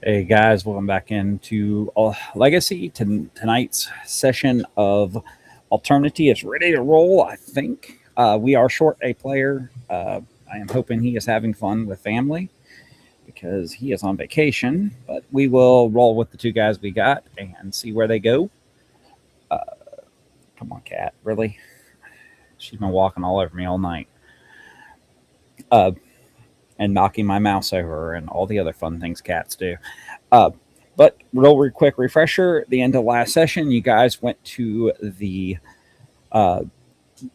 Hey guys, welcome back into Legacy. Tonight's session of Alternity is ready to roll, I think. We are short a player. I am hoping he is having fun with family because he is on vacation, but we will roll with the two guys we got and see where they go. Uh, Come on, cat. Really? She's been walking all over me all night uh, and knocking my mouse over and all the other fun things cats do. Uh, but real quick refresher: at the end of last session, you guys went to uh,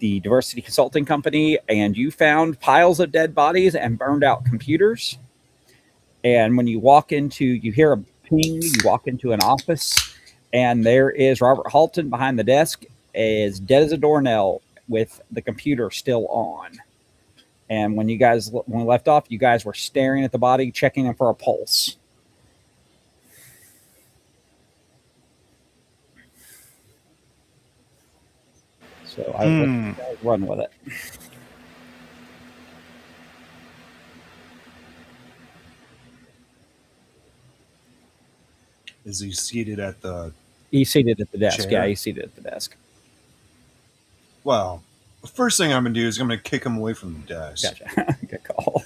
the diversity consulting company, and you found piles of dead bodies and burned out computers. And when you walk into, you hear a ping. You walk into an office, and there is Robert Halton behind the desk, as dead as a doornail, with the computer still on. And when we left off, you guys were staring at the body, checking him for a pulse. So I will let you guys run with it. Is he seated at the He's seated at the desk. chair? Yeah, he's seated at the desk. Well, the first thing I'm going to do is I'm going to kick him away from the desk. Gotcha. Good call.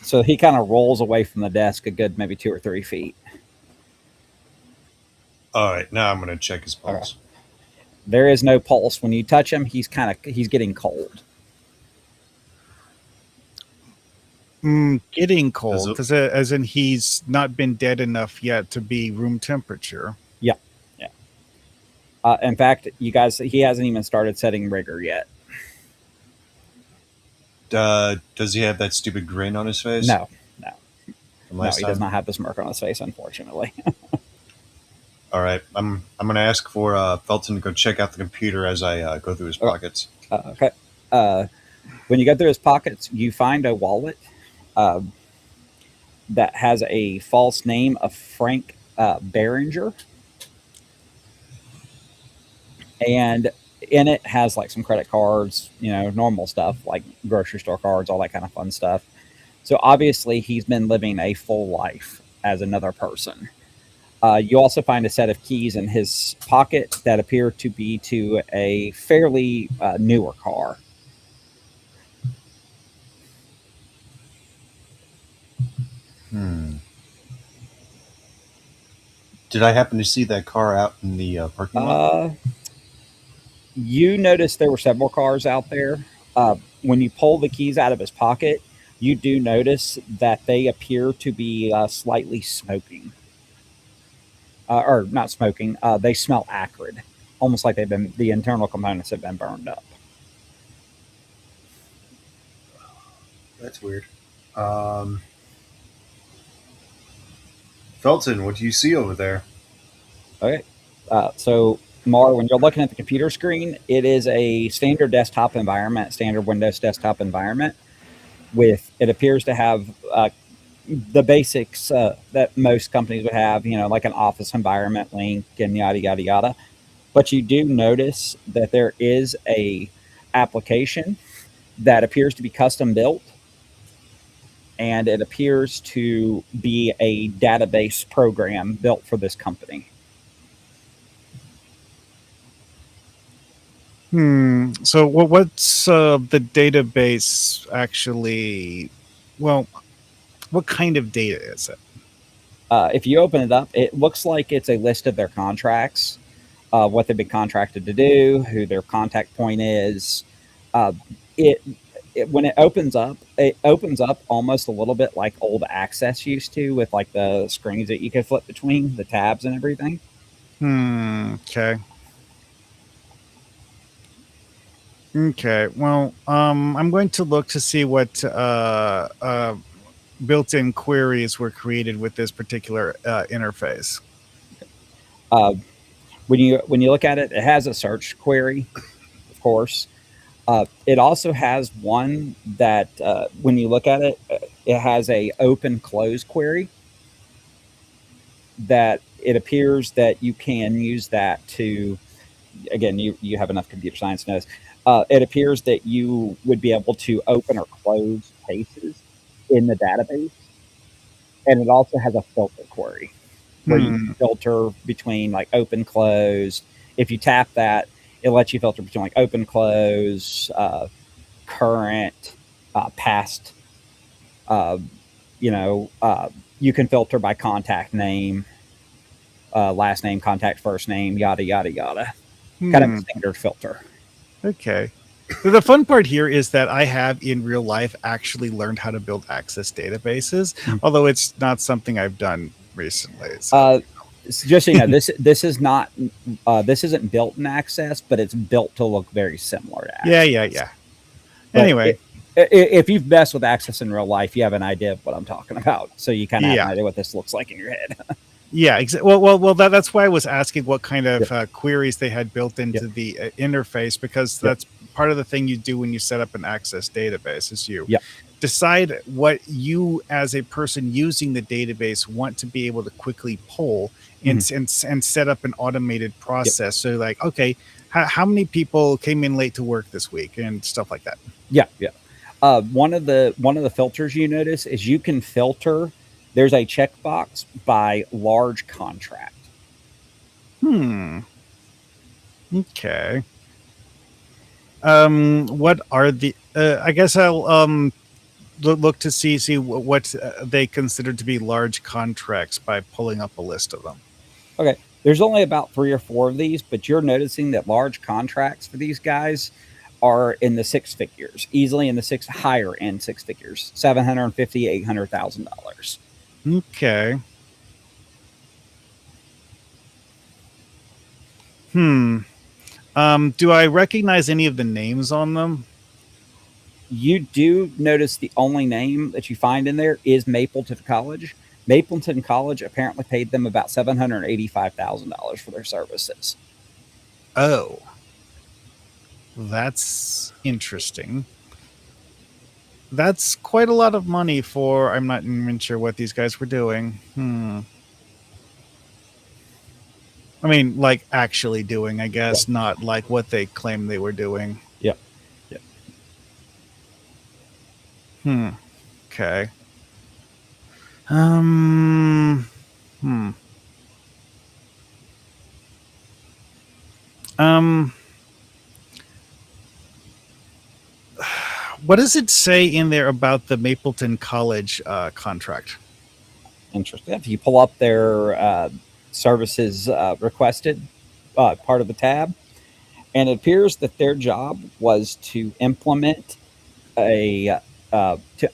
So he kind of rolls away from the desk a good maybe 2 or 3 feet. All right, now I'm going to check his pulse. Okay. There is no pulse. When you touch him, he's getting cold. Getting cold, as in he's not been dead enough yet to be room temperature. Yeah, yeah. In fact, you guys, he hasn't even started setting rigor yet. Does he have that stupid grin on his face? No. No, he does not have the smirk on his face, unfortunately. All right, I'm going to ask for Felton to go check out the computer as I go through his pockets. Okay. When you go through his pockets, you find a wallet that has a false name of Frank Behringer, and in it has like some credit cards, normal stuff like grocery store cards, all that kind of fun stuff. So obviously, he's been living a full life as another person. You also find a set of keys in his pocket that appear to be to a fairly newer car. Did I happen to see that car out in the parking lot? You notice there were several cars out there. When you pull the keys out of his pocket, you do notice that they appear to be slightly smoking. Or not smoking, they smell acrid, almost like the internal components have been burned up. That's weird. Felton, what do you see over there? Okay. So, Mar, when you're looking at the computer screen, it is a standard Windows desktop environment. It appears to have the basics that most companies would have, like an office environment link and yada yada yada. But you do notice that there is a application that appears to be custom built, and it appears to be a database program built for this company. So what's the database actually? Well, what kind of data is it? If you open it up, it looks like it's a list of their contracts, what they've been contracted to do, who their contact point is. It when it opens up almost a little bit like old Access used to, with like the screens that you could flip between, the tabs and everything. Okay. Okay. Well, I'm going to look to see what built-in queries were created with this particular interface. When you look at it, it has a search query, of course. It also has one that, when you look at it, it has a open close query that it appears that you can use that to, again, you have enough computer science knows. It appears that you would be able to open or close cases in the database, and it also has a filter query where you Hmm. filter between like open, close. If you tap that, it lets you filter between like open, close, current, past. Uh, you know, you can filter by contact name, last name, contact first name, yada yada yada. Kind of a Hmm. standard filter. Okay. The fun part here is that I have in real life actually learned how to build access databases, Mhm. although it's not something I've done recently. So Uh, just so you know, this is not this isn't built in Access, but it's built to look very similar to yeah, Access. yeah, yeah. But Anyway, if you've messed with Access in real life, you have an idea of what I'm talking about. So you kind of have yeah, an idea what this looks like in your head. yeah. Well. That's why I was asking what kind of Yep. queries they had built Yep. into the interface, because Yep. that's part of the thing you do when you set up an access database. Is you Yep. decide what you, as a person using the database, want to be able to quickly pull and set up an automated Yep. process. So, like, okay, how many people came in late to work this week and stuff like that. Yeah. Yeah. One of the filters you notice is you can filter. There's a checkbox by large contract. Hmm. Okay. What are the? I guess I'll look to see what they consider to be large contracts by pulling up a list of them. Okay. There's only about 3 or 4 of these, but you're noticing that large contracts for these guys are in the six figures, easily in the higher end six figures, 750, $800,000. Okay. Hmm. Do I recognize any of the names on them? You do notice the only name that you find in there is Mapleton College. Mapleton College apparently paid them about $785,000 for their services. Oh, that's interesting. That's quite a lot of money for. I'm not even sure what these guys were doing. I mean, like actually doing, I Yeah. guess, not like what they claim they were doing. Yep. Yep. Okay. Um. Hmm. Um. What does it say in there about the Mapleton College contract? Interesting. If you pull up their services requested part of the tab, and it appears that their job was a to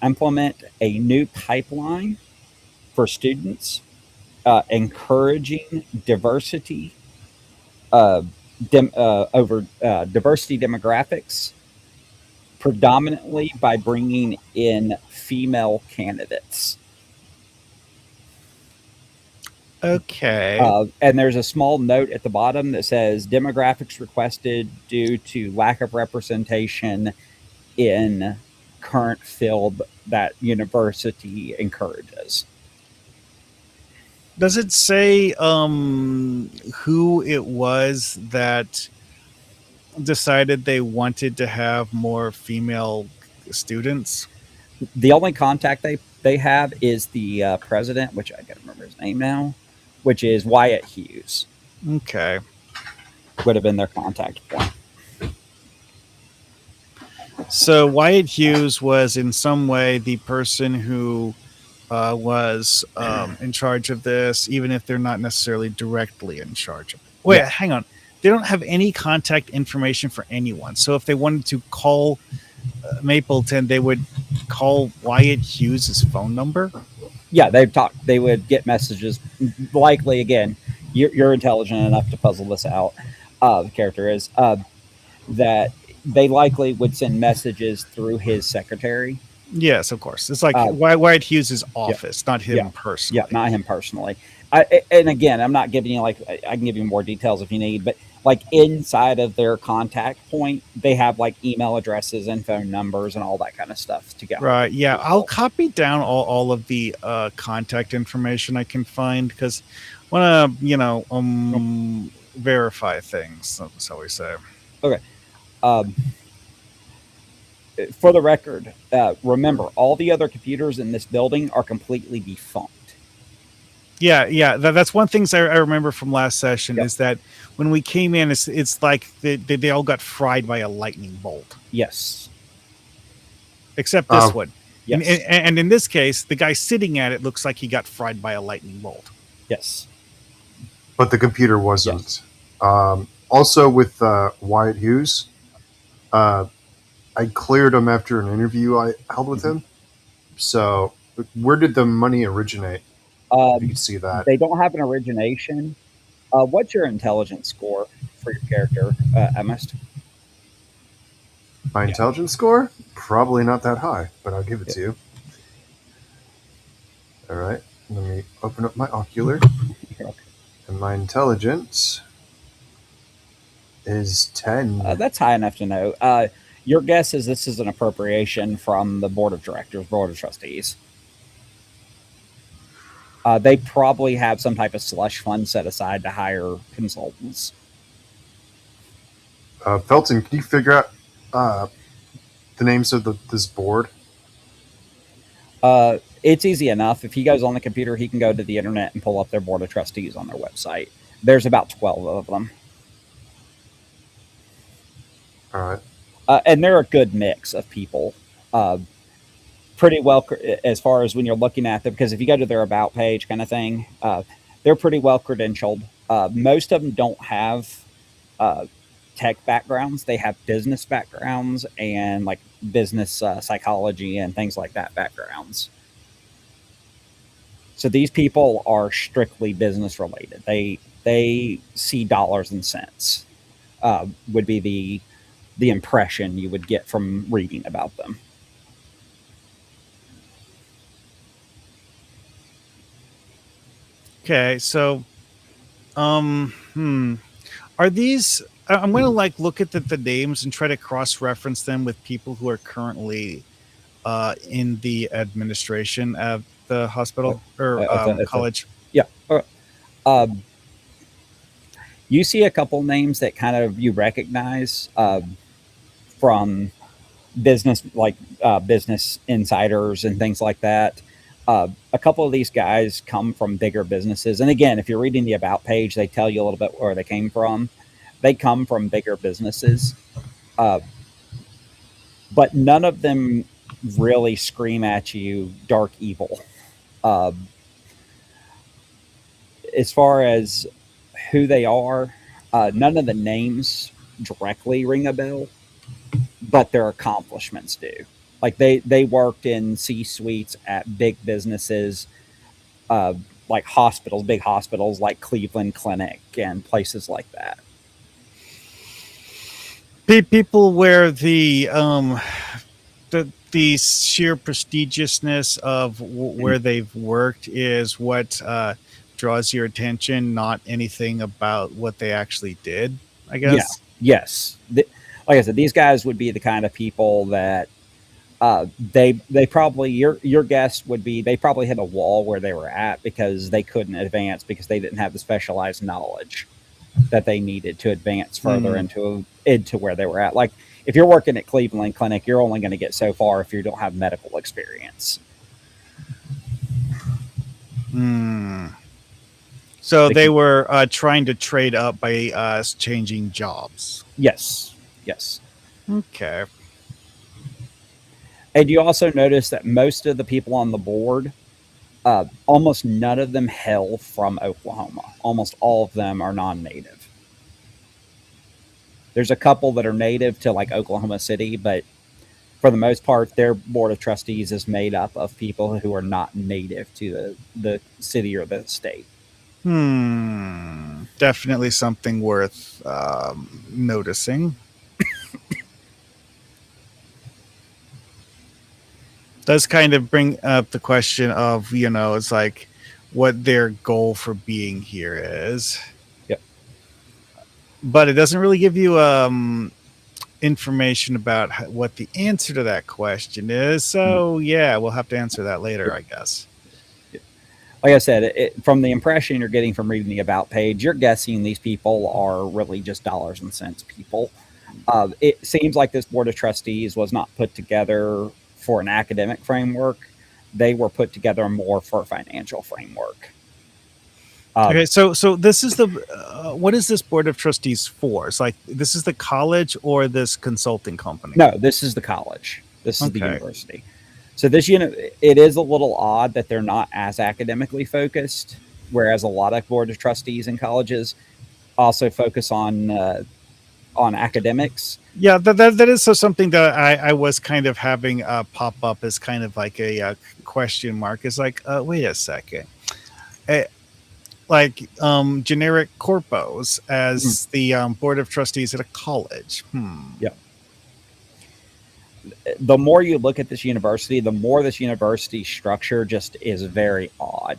implement a new pipeline for students, encouraging diversity uh, over diversity demographics, predominantly by bringing in female candidates. Okay. And there's a small note at the bottom that says demographics requested due to lack of representation in current field that university encourages. Does it say who it was that decided they wanted to have more female students? The only contact they have is the president, which I can't remember his name now, which is Wyatt Hughes. Okay. Would have been their contact point. So Wyatt Hughes was in some way the person who was in charge of this, even if they're not necessarily directly in charge of it. Wait, Yeah. hang on. They don't have any contact information for anyone. So if they wanted to call Mapleton, they would call Wyatt Hughes' phone number. Yeah, they've talked. They would get messages. Likely, again, you're intelligent enough to puzzle this out. The character is that they likely would send messages through his secretary. Yes, of course. It's like Uh, Wyatt Hughes' yeah, office, not him yeah, personally. yeah, not him personally. And again, I'm not giving you like I can give you more details if you need, but like inside of their contact point, they have like email addresses and phone numbers and all that kind of stuff to get. Right. Yeah. I'll copy down all of the contact information I can find because I want to, verify things. That's how we say. Okay. Um, for the record, remember, all the other computers in this building are completely defunct. Yeah. That's one thing I remember from last session Yep. is that when we came in, it's like they all got fried by a lightning bolt, Yes. except this Oh. one. Yes. And in this case, the guy sitting at it looks like he got fried by a lightning bolt. Yes. But the computer wasn't. Also, with Wyatt Hughes, I cleared him after an interview I held with him. So, where did the money originate? You can see that. They don't have an origination. What's your intelligence score for your character, Emist? My intelligence score? Probably not that high, but I'll give it to you. All right. Let me open up my ocular. And my intelligence is 10. That's high enough to know. Your guess is this is an appropriation from the board of directors, board of trustees. They probably have some type of slush fund set aside to hire consultants. Felton, can you figure out the names of this board? It's easy enough. If he goes on the computer, he can go to the internet and pull up their board of trustees on their website. There's about 12 of them. All right. And they're a good mix of people. Pretty well, as far as when you're looking at them, because if you go to their about page kind of thing, they're pretty well credentialed. Most of them don't have tech backgrounds. They have business backgrounds and like business psychology and things like that backgrounds. So these people are strictly business related. They see dollars and cents. Would be the impression you would get from reading about them. Okay, so, are these? I'm going to like look at the names and try to cross-reference them with people who are currently in the administration of the hospital or college. Yeah. You see a couple names that kind of you recognize from business, like business insiders and things like that. A couple of these guys come from bigger businesses. And again, if you're reading the about page, they tell you a little bit where they came from. They come from bigger businesses. But none of them really scream at you dark evil. As far as who they are, none of the names directly ring a bell, but their accomplishments do. Like they worked in C-suites at big businesses, like hospitals, big hospitals like Cleveland Clinic and places like that. People where the sheer prestigiousness of where they've worked is what draws your attention, not anything about what they actually did, I guess. Yeah. Yes. Like I said, these guys would be the kind of people that they probably, your guess would be they probably hit a wall where they were at because they couldn't advance because they didn't have the specialized knowledge that they needed to advance further into where they were at. Like if you're working at Cleveland Clinic, you're only going to get so far if you don't have medical experience. So they were trying to trade up by changing jobs. Yes. Yes. Okay. And you also notice that most of the people on the board, almost none of them hail from Oklahoma. Almost all of them are non-native. There's a couple that are native to like Oklahoma City, but for the most part, their board of trustees is made up of people who are not native to the city or the state. Definitely something worth noticing. Does kind of bring up the question of, it's like what their goal for being here is. Yep. But it doesn't really give you information about what the answer to that question is. So, yeah, we'll have to answer that later, I guess. Like I said, from the impression you're getting from reading the about page, you're guessing these people are really just dollars and cents people. It seems like this board of trustees was not put together for an academic framework. They were put together more for a financial framework. Okay, so this is the what is this board of trustees for? It's like this is the college or this consulting company? No, this is the college. This is the Okay. university. So this unit, it is a little odd that they're not as academically focused, whereas a lot of board of trustees in colleges also focus on academics. Yeah, that is so something that I was kind of having pop up as kind of like a question mark. It's like, wait a second. Like generic corpos as the board of trustees at a college. Yeah. The more you look at this university, the more this university structure just is very odd.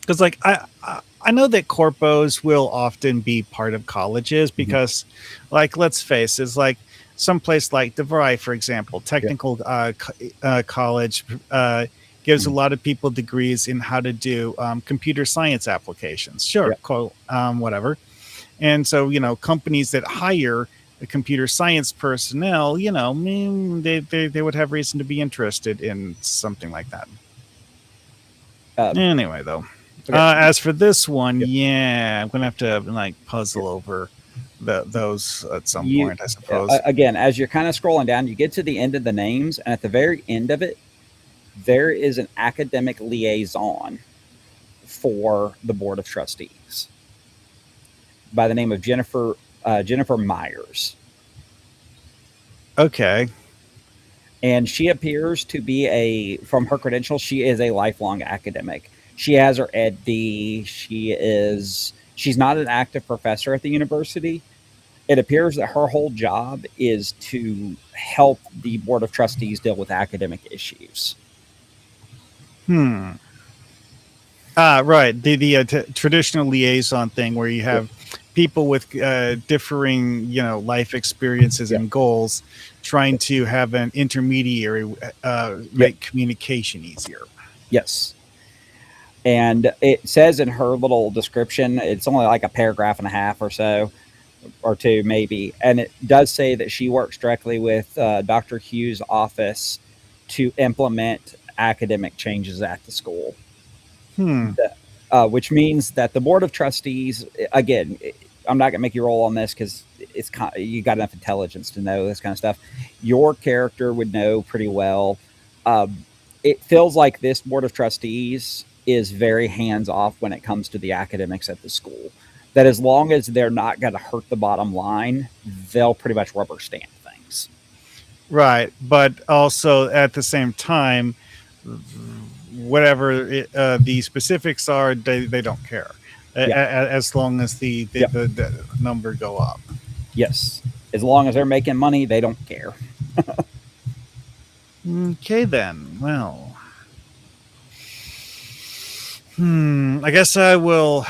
Because like I know that corpos will often be part of colleges because like let's face it, it's like someplace like DeVry, for example, technical college gives a lot of people degrees in how to do computer science applications. Sure, cool, whatever. And so, you know, companies that hire the computer science personnel, you know, they would have reason to be interested in something like that. Anyway, though, as for this one, yeah, I'm gonna have to like puzzle over those at some point, I suppose. Again, as you're kind of scrolling down, you get to the end of the names, and at the very end of it, there is an academic liaison for the board of trustees by the name of Jennifer Myers. Okay. And she appears to be from her credentials, she is a lifelong academic. She has her Ed.D. She's not an active professor at the university. It appears that her whole job is to help the board of trustees deal with academic issues. Right. The traditional liaison thing where you have people with differing, you know, life experiences and goals trying to have an intermediary make communication easier. Yes. And it says in her little description, it's only like a paragraph and a half or so, or two maybe. And it does say that she works directly with Dr. Hughes' office to implement academic changes at the school. Which means that the board of trustees, again, I'm not going to make you roll on this because you got enough intelligence to know this kind of stuff. Your character would know pretty well. It feels like this board of trustees is very hands off when it comes to the academics at the school. That as long as they're not going to hurt the bottom line, they'll pretty much rubber stamp things. Right. But also at the same time, whatever the specifics are, they don't care as long as the number go up. Yes. As long as they're making money, they don't care. Okay, then. Well, I guess I will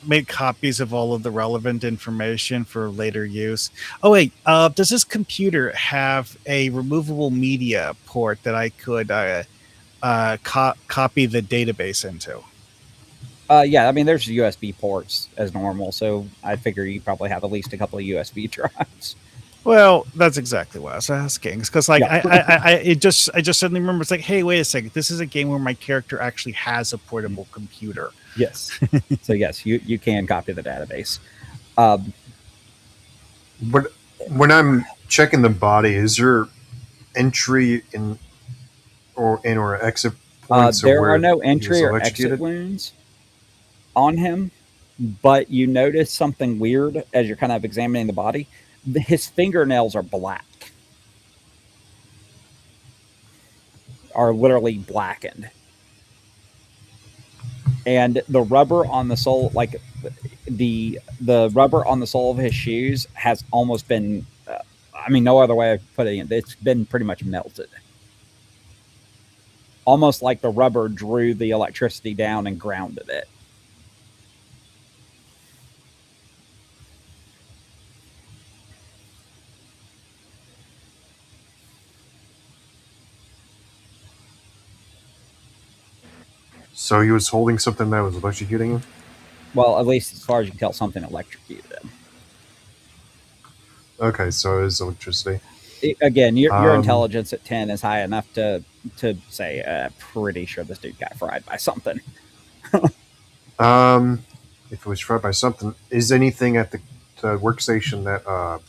make copies of all of the relevant information for later use. Oh, wait. Does this computer have a removable media port that I could copy the database into? Yeah, I mean, there's USB ports as normal, so I figure you probably have at least a couple of USB drives. Well, that's exactly what I was asking. Because, like, I just suddenly remember, it's like, hey, wait a second. This is a game where my character actually has a portable computer. Yes. So, yes, you can copy the database. But when I'm checking the body, is there entry in or exit points? There are no entry or exit wounds on him, but you notice something weird as you're kind of examining the body. His fingernails are black, are literally blackened. And the rubber on the sole, like the rubber on the sole of his shoes has almost been, I mean, no other way of putting it, it's been pretty much melted. Almost like the rubber drew the electricity down and grounded it. So he was holding something that was electrocuting him? Well, at least as far as you can tell, something electrocuted him. Okay, so it is electricity. Again, your Um, intelligence at 10 is high enough to say, pretty sure this dude got fried by something. if it was fried by something, is anything at the workstation that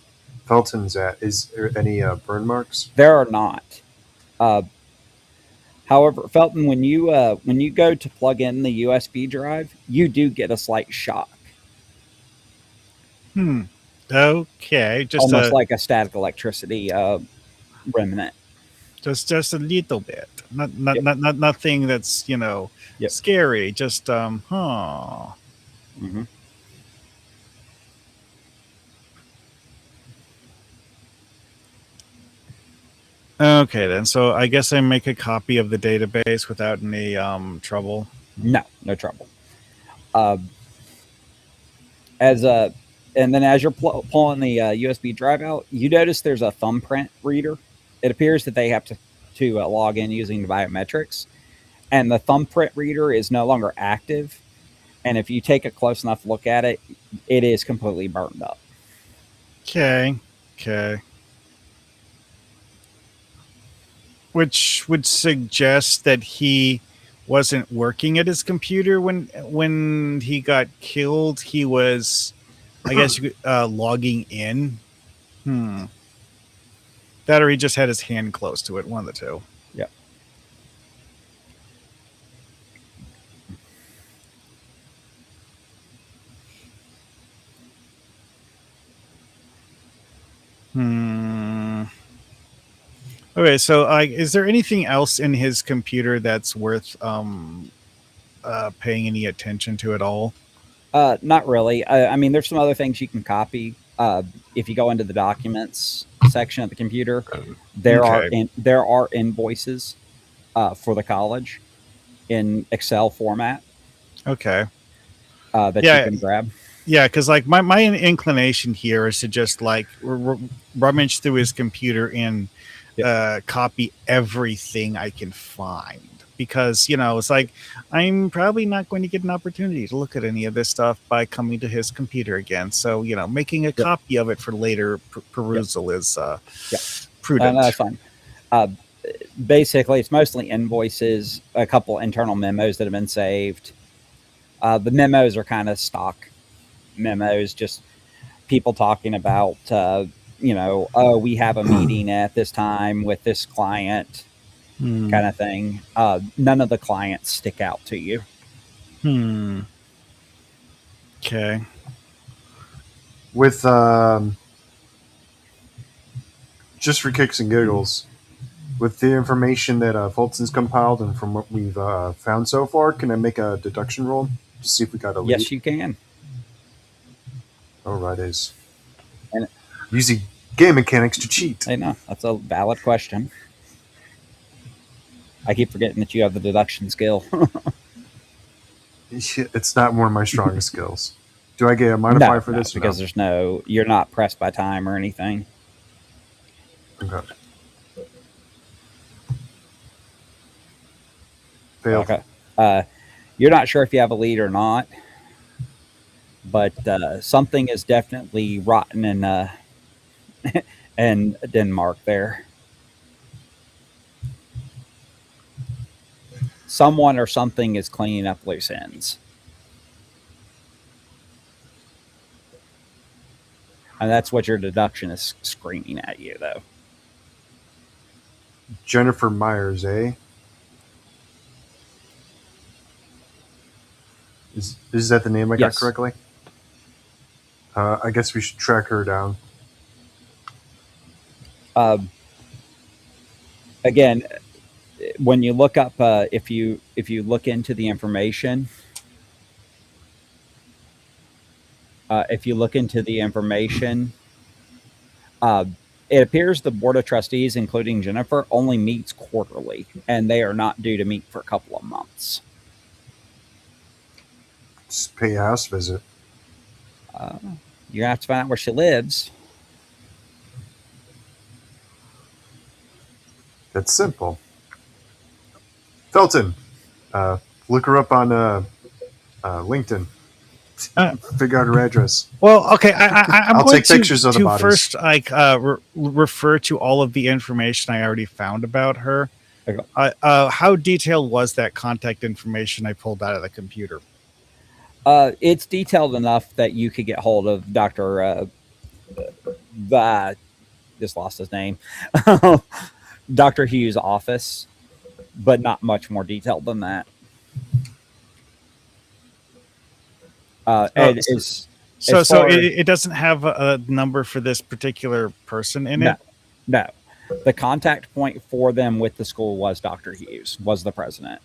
Felton's at? Is there any burn marks? There are not. However, Felton, when you go to plug in the USB drive, you do get a slight shock, Okay, just almost a like a static electricity remnant. just a little bit. Yep. Not nothing that's Yep. scary. Just Mm-hmm. Okay, then. So I guess I make a copy of the database without any trouble. No trouble. As and then as you're pulling the USB drive out, you notice there's a thumbprint reader. It appears that they have to log in using the biometrics, and the thumbprint reader is no longer active. And if you take a close enough look at it, it is completely burned up. Okay. Which would suggest that he wasn't working at his computer when he got killed. He was, I guess, logging in. That or he just had his hand close to it. One of the two. Yep. Okay, so is there anything else in his computer that's worth paying any attention to at all? Not really. I mean, there's some other things you can copy. If you go into the documents section of the computer, there are invoices for the college in Excel format. Okay. That you can grab. Yeah, because like my inclination here is to just like rummage through his computer and copy everything I can find. Because, it's like I'm probably not going to get an opportunity to look at any of this stuff by coming to his computer again. So, making a copy of it for later perusal is prudent. That's fine. Basically, it's mostly invoices, a couple internal memos that have been saved. The memos are kind of stock memos, just people talking about, we have a meeting at this time with this client. Kind of thing. None of the clients stick out to you. Okay. With just for kicks and giggles, with the information that Fulton's compiled and from what we've found so far, can I make a deduction roll to see if we got a lead? Yes, you can. All right, is And using game mechanics to cheat. I know that's a valid question. I keep forgetting that you have the deduction skill. It's not one of my strongest skills. Do I get a modifier for this? Because you're not pressed by time or anything. Okay. Failed. Okay. You're not sure if you have a lead or not, but something is definitely rotten in in Denmark there. Someone or something is cleaning up loose ends. And that's what your deduction is screaming at you, though. Jennifer Myers, eh? Is that the name I got correctly? I guess we should track her down. Again, when you look up, if you look into the information, it appears the board of trustees, including Jennifer, only meets quarterly, and they are not due to meet for a couple of months. Just pay a house visit. You're gonna have to find out where she lives. That's simple. Felton, look her up on LinkedIn. Figure out her address. Well, okay. I'm I'll going take pictures of the bodies. first, like, refer to all of the information I already found about her. Okay. How detailed was that contact information I pulled out of the computer? It's detailed enough that you could get hold of Dr. Just lost his name. Dr. Hughes' office, but not much more detailed than that. And it doesn't have a number for this particular person in it? No. The contact point for them with the school was Dr. Hughes, was the president.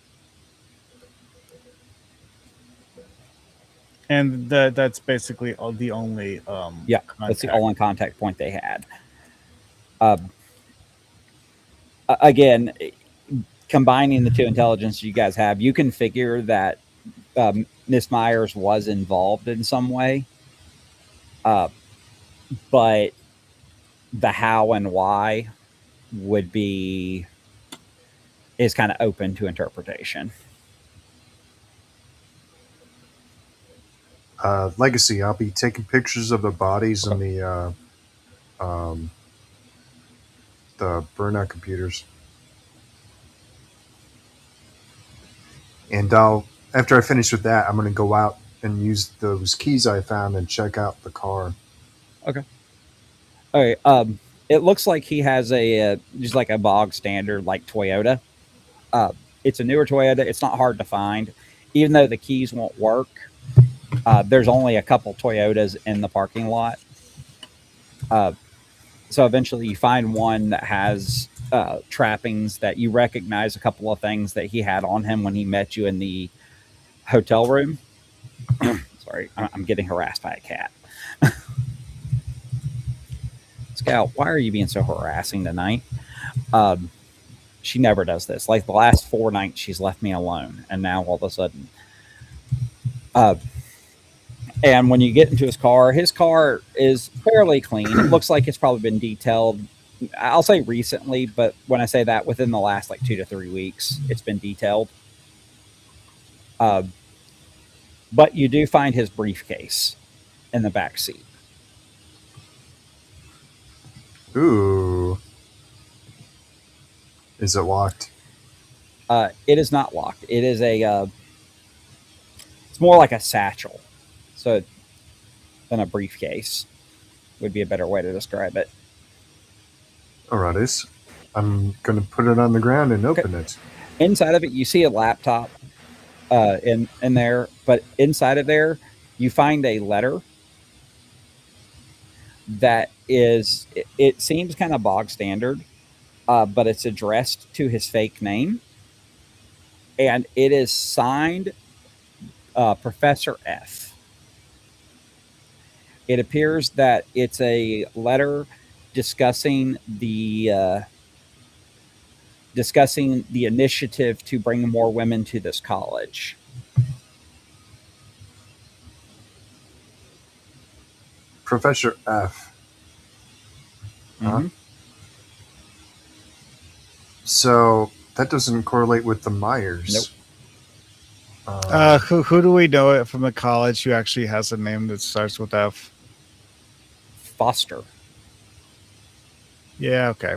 And that's basically the only that's the only contact point they had. Again, combining the two intelligence you guys have, you can figure that Miss Myers was involved in some way, but the how and why is kind of open to interpretation. Legacy, I'll be taking pictures of the bodies and the burnout computers. And after I finish with that, I'm going to go out and use those keys I found and check out the car. Okay. All right. It looks like he has just like a bog standard like Toyota. It's a newer Toyota. It's not hard to find, even though the keys won't work. There's only a couple Toyotas in the parking lot. So eventually you find one that has trappings that you recognize, a couple of things that he had on him when he met you in the hotel room. Sorry, I'm getting harassed by a cat. Scout, why are you being so harassing tonight? She never does this. Like the last 4 nights, she's left me alone. And now all of a sudden... and when you get into his car is fairly clean. It looks like it's probably been detailed. I'll say recently, but when I say that, within the last like 2 to 3 weeks, it's been detailed. But you do find his briefcase in the back seat. Ooh. Is it locked? It is not locked. It is it's more like a satchel. So than a briefcase would be a better way to describe it. Alrighties. I'm going to put it on the ground and open it. Inside of it, you see a laptop in there, but inside of there, you find a letter that it seems kind of bog standard, but it's addressed to his fake name, and it is signed Professor F. It appears that it's a letter discussing the initiative to bring more women to this college. Professor F. Mm-hmm. So that doesn't correlate with the Myers. Nope. Who do we know it from the college who actually has a name that starts with F? Foster. Yeah, okay.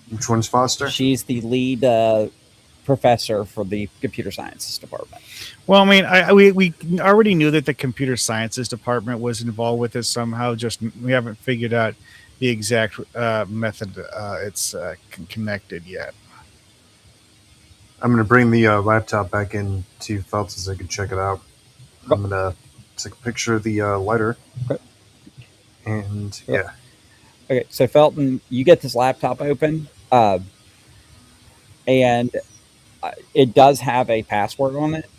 Which one's Foster? She's the lead professor for the computer sciences department. Well, I mean, we already knew that the computer sciences department was involved with it somehow. Just we haven't figured out the exact method it's connected yet. I'm going to bring the laptop back into Felton so I can check it out. I'm going to take a picture of the letter. Okay. And yeah. Okay, so Felton, you get this laptop open, and it does have a password on it.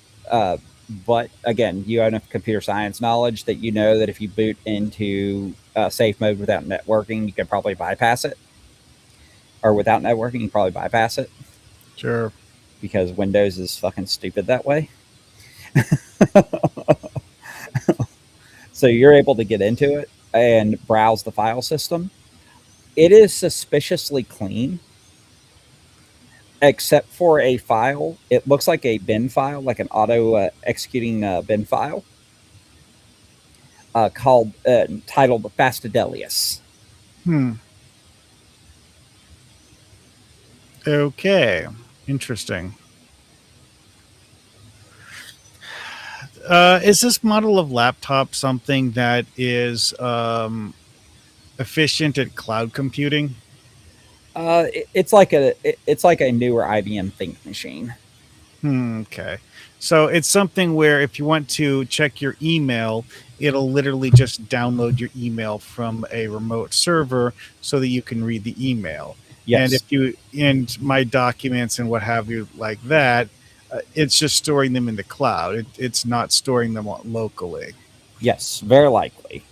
But again, you have enough computer science knowledge that you know that if you boot into safe mode without networking, you can probably bypass it. Or without networking, you can probably bypass it. Sure. Because Windows is fucking stupid that way. So you're able to get into it and browse the file system. It is suspiciously clean. except for a file. It looks like a bin file, like an auto executing bin file, called titled Fastidelius. Okay, interesting. Is this model of laptop something that is efficient at cloud computing? It's like a newer IBM Think machine. Okay. So it's something where if you want to check your email, it'll literally just download your email from a remote server so that you can read the email. Yes. And if you and my documents and what have you like that, it's just storing them in the cloud. It's not storing them locally. Yes, very likely.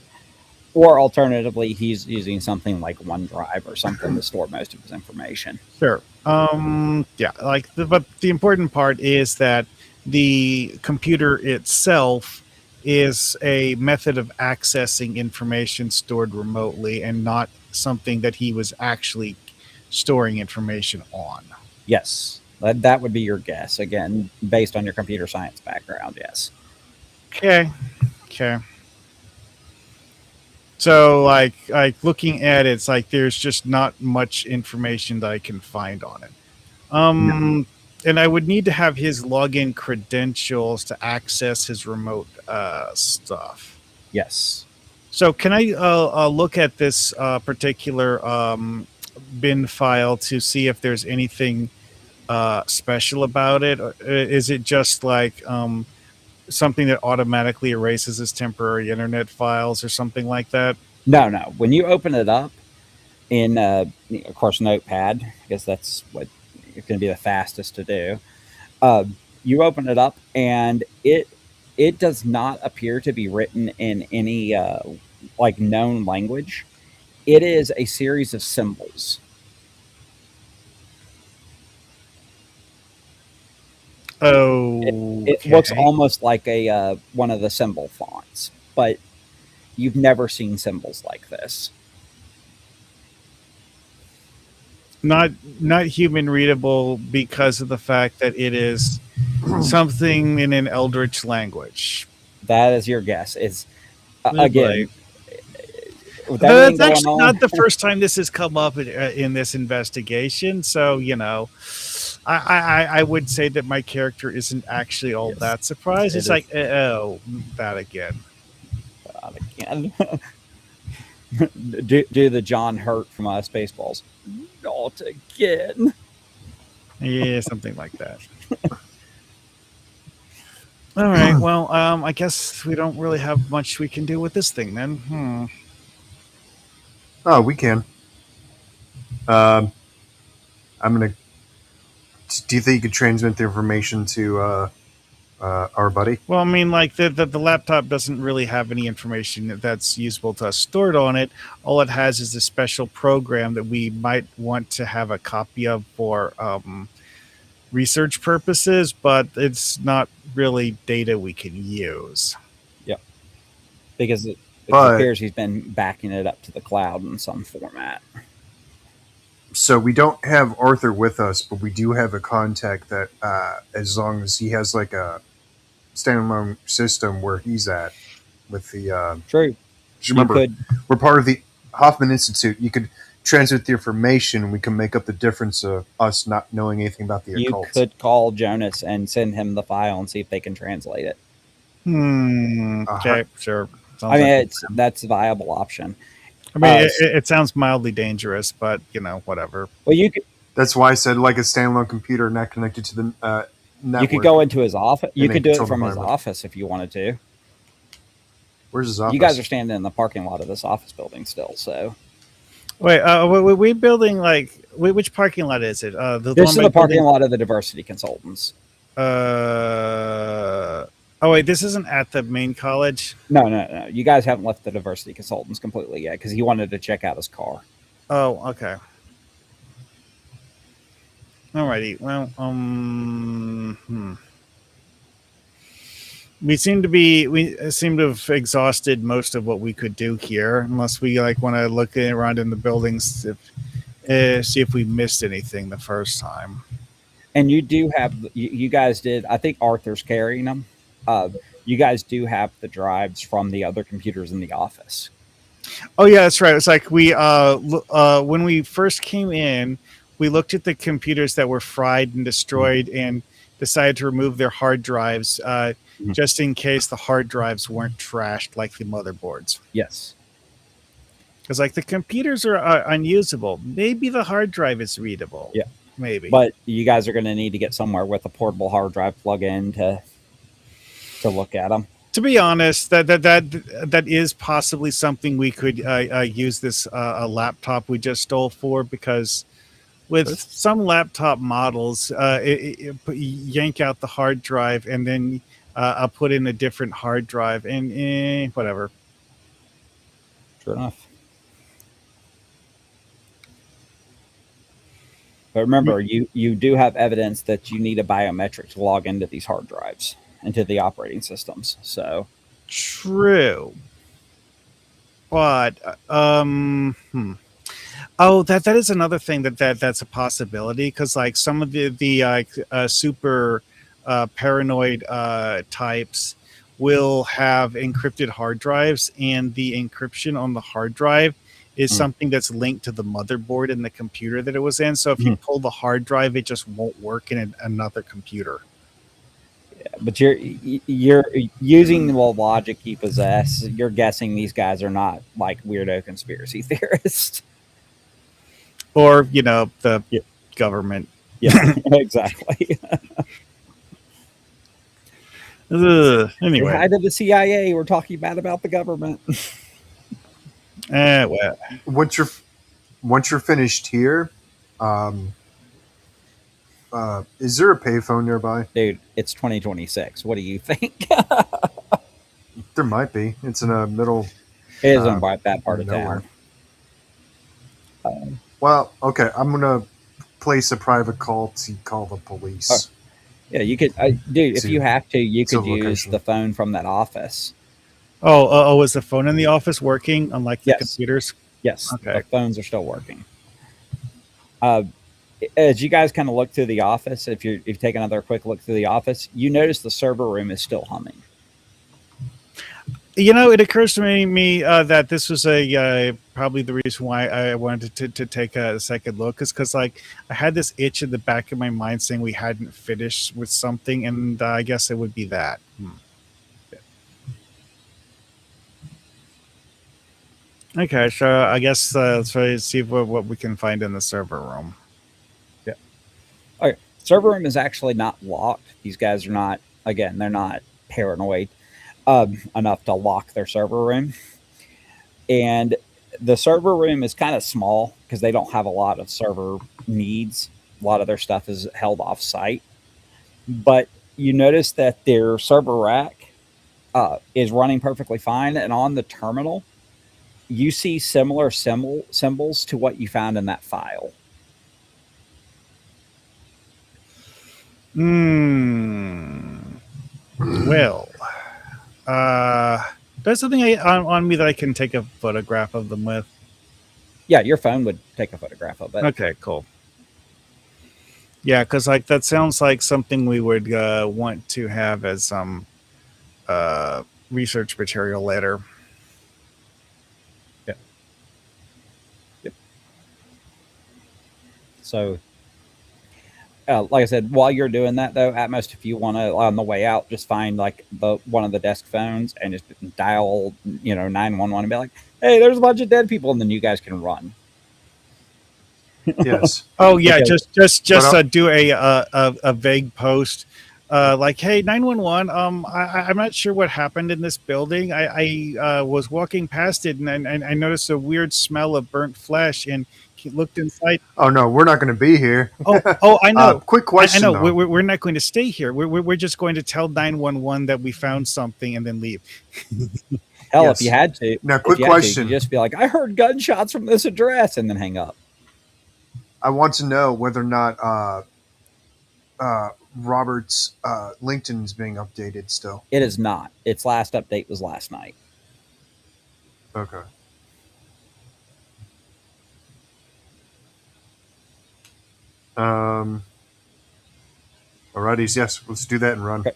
Or alternatively, he's using something like OneDrive or something to store most of his information. Sure. Yeah. But the important part is that the computer itself is a method of accessing information stored remotely and not something that he was actually storing information on. Yes, that would be your guess. Again, based on your computer science background, yes. Okay. So, like looking at it, it's like there's just not much information that I can find on it. And I would need to have his login credentials to access his remote stuff. Yes. So, can I look at this particular bin file to see if there's anything special about it? Or is it just like something that automatically erases his temporary internet files or something like that? No. When you open it up in, of course, Notepad, because that's what it's going to be the fastest to do. You open it up, and it does not appear to be written in any like known language. It is a series of symbols. Oh, It looks almost like a one of the symbol fonts, but you've never seen symbols like this. Not human readable because of the fact that it is something in an eldritch language. That is your guess. It's again. That's actually not the first time this has come up in this investigation. So, I would say that my character isn't actually all that surprised. It's like, oh, that again. Do the John Hurt from Spaceballs. Not again. Yeah, something like that. All right. Well, I guess we don't really have much we can do with this thing then. Oh, we can. I'm gonna. Do you think you could transmit the information to our buddy? Well, I mean, like the laptop doesn't really have any information that's usable to us stored on it. All it has is a special program that we might want to have a copy of for research purposes, but it's not really data we can use. Yep. Because it appears he's been backing it up to the cloud in some format. So we don't have Arthur with us, but we do have a contact that, as long as he has like a standalone system where he's at with the... True. Remember, we're part of the Hoffman Institute. You could transmit the information, and we can make up the difference of us not knowing anything about the occult. You could call Jonas and send him the file and see if they can translate it. Okay, sure. I mean, that's a viable option. I mean, it sounds mildly dangerous, but whatever. Well, you could. That's why I said like a standalone computer not connected to the network. You could go into his office. You could do it from his office if you wanted to. Where's his office? You guys are standing in the parking lot of this office building still, so. Wait, were we building which parking lot is it? This is the parking lot of the Diversity Consultants. Oh wait, this isn't at the main college? No. You guys haven't left the Diversity Consultants completely yet because he wanted to check out his car. Oh, okay. Alrighty. Well, we seem to have exhausted most of what we could do here, unless we want to look around in the buildings see if we missed anything the first time. And you do have you guys did. I think Arthur's carrying them. Uh, you guys do have the drives from the other computers in the office. Oh yeah, that's right. It's like when we first came in, we looked at the computers that were fried and destroyed, and decided to remove their hard drives, Mhm. just in case the hard drives weren't trashed like the motherboards. Yes. Because like the computers are unusable. Maybe the hard drive is readable. Yeah. Maybe. But you guys are going to need to get somewhere with a portable hard drive plug-in to look at them. To be honest, that is possibly something we could use this a laptop we just stole for, because with some laptop models, yank out the hard drive and then I'll put in a different hard drive and whatever. Sure enough. But remember, you do have evidence that you need a biometric to log into these hard drives, into the operating systems. So True. But oh, that is another thing that's a possibility, because like some of the super paranoid types will have encrypted hard drives, and the encryption on the hard drive is something that's linked to the motherboard in the computer that it was in. So if you pull the hard drive, it just won't work in another computer. yeah, but you're using the logic you possess. You're guessing these guys are not like weirdo conspiracy theorists. Or, the government. Yeah, exactly. Anyway. Hi to the CIA. We're talking bad about the government. Well. Once you're finished here, is there a payphone nearby? Dude, it's 2026. What do you think? There might be. It's in a middle. It isn't by that part of nowhere. town. Well, okay. I'm gonna place a private call to call the police. Yeah, you could, dude. If you have to, you could use location. the phone from that office. Oh, is the phone in the office working, unlike the computers? Yes, Okay. the phones are still working. As you guys kind of look through the office, if you take another quick look through the office, you notice the server room is still humming. It occurs to me that this was probably the reason why I wanted to take a second look, is because like I had this itch in the back of my mind saying we hadn't finished with something, and I guess it would be that. Okay, so I guess let's try to see what we can find in the server room. Yeah. Okay. Server room is actually not locked. These guys are not, again, they're not paranoid enough to lock their server room. And the server room is kind of small because they don't have a lot of server needs. A lot of their stuff is held off site. But you notice that their server rack is running perfectly fine. And on the terminal, you see similar symbols to what you found in that file. Well, there's something on me that I can take a photograph of them with. Yeah, your phone would take a photograph of it. Okay, cool. Yeah, because like that sounds like something we would want to have as some research material later. Yep. So, like I said, while you're doing that, though, at most, if you want to, on the way out, just find like one of the desk phones and just dial, 911 and be like, "Hey, there's a bunch of dead people," and then you guys can run. Yes. Oh yeah, Okay. just do a vague post, like, "Hey, 911. I'm not sure what happened in this building. I was walking past it and I noticed a weird smell of burnt flesh and looked inside." Oh no, we're not going to be here. Oh, I know. Quick question. I know. though. We're not going to stay here. We're just going to tell 911 that we found something and then leave. Hell, Yes. if you had to, Now, if quick you had to, question. you just be like, "I heard gunshots from this address," and then hang up. I want to know whether or not Robert's LinkedIn is being updated still. It is not. Its last update was last night. Okay. Alrighties, yes, let's do that and run. Okay.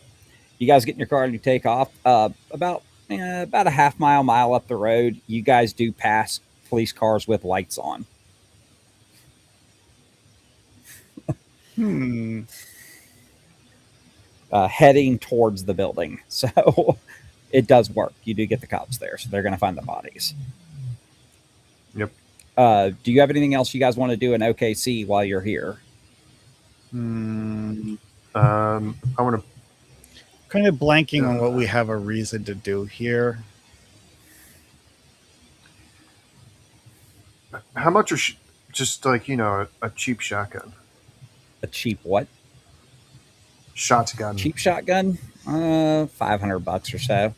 You guys get in your car and you take off. About a mile up the road, you guys do pass police cars with lights on. Heading towards the building. So it does work. You do get the cops there, so they're going to find the bodies. Yep. Do you have anything else you guys want to do in OKC while you're here? I want to. Kind of blanking on what we have a reason to do here. How much are just like a cheap shotgun? A cheap what? Shotgun. Cheap shotgun? $500 or so.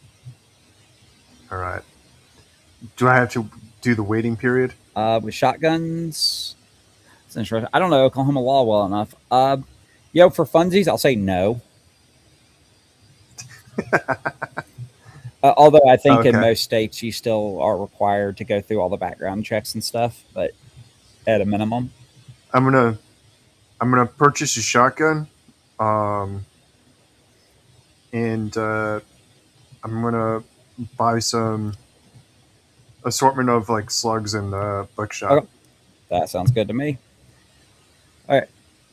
All right. Do I have to do the waiting period? With shotguns, it's interesting. I don't know Oklahoma law well enough. For funsies, I'll say no. Although I think in most states you still are required to go through all the background checks and stuff, but at a minimum, I'm gonna purchase a shotgun, and I'm gonna buy some assortment of like slugs and buckshot. Okay. That sounds good to me. All right,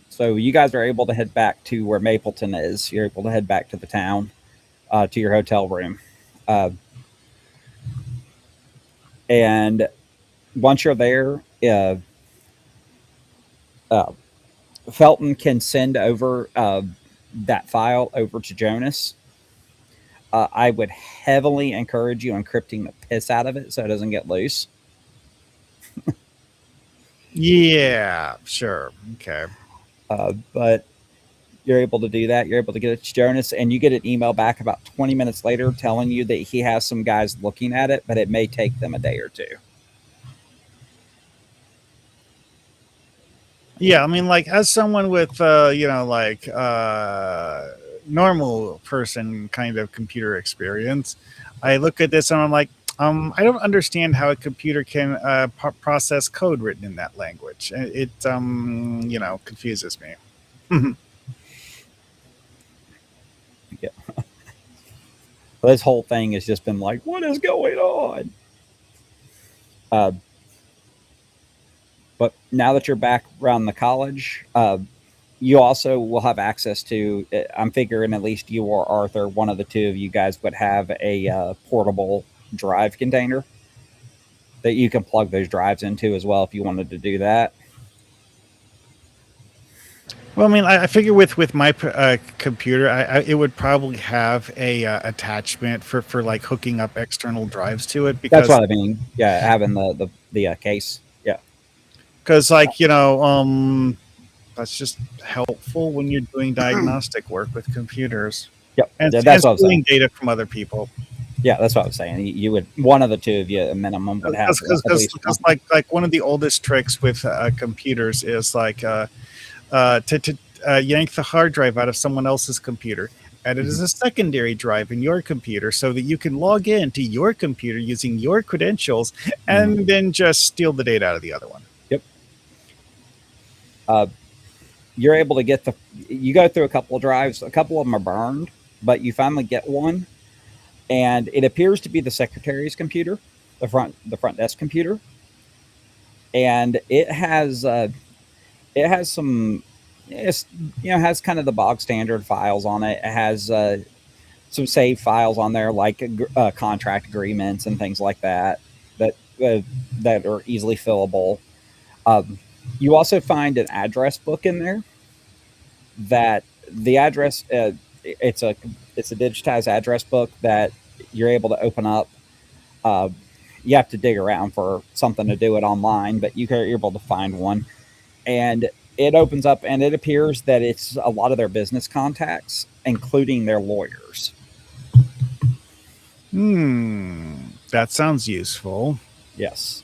so you guys are able to head back to where Mapleton is. You're able to head back to the town, to your hotel room. And once you're there, Felton can send over that file over to Jonas. I would heavily encourage you encrypting the piss out of it so it doesn't get loose. Yeah, sure. Okay. But you're able to do that. You're able to get it to Jonas, and you get an email back about 20 minutes later telling you that he has some guys looking at it, but it may take them a day or two. Yeah, I mean, like, as someone with, normal person kind of computer experience, I look at this and I'm like, I don't understand how a computer can process code written in that language. It confuses me. Yeah. This whole thing has just been like, what is going on? But now that you're back around the college, you also will have access to, I'm figuring at least you or Arthur, one of the two of you guys would have a portable drive container that you can plug those drives into as well if you wanted to do that. Well, I mean, I figure with my computer, it would probably have a attachment for like hooking up external drives to it. Because that's what I mean. Yeah, having the case. Yeah, because that's just helpful when you're doing diagnostic work with computers. Yep, and that's what I'm saying. Data from other people. Yeah, that's what I was saying. You would, one of the two of you, a minimum, would have. Because like one of the oldest tricks with computers is like to yank the hard drive out of someone else's computer, add it as a secondary drive in your computer so that you can log in to your computer using your credentials and then just steal the data out of the other one. Yep. You're able to get you go through a couple of drives. A couple of them are burned, but you finally get one, and it appears to be the secretary's computer, the front desk computer, and it has some. It's, has kind of the bog standard files on it. It has some save files on there, like contract agreements and things like that that are easily fillable. You also find an address book in there. That the address it's a digitized address book that you're able to open up. You have to dig around for something to do it online, but you're able to find one, and it opens up, and it appears that it's a lot of their business contacts, including their lawyers. That sounds useful. Yes.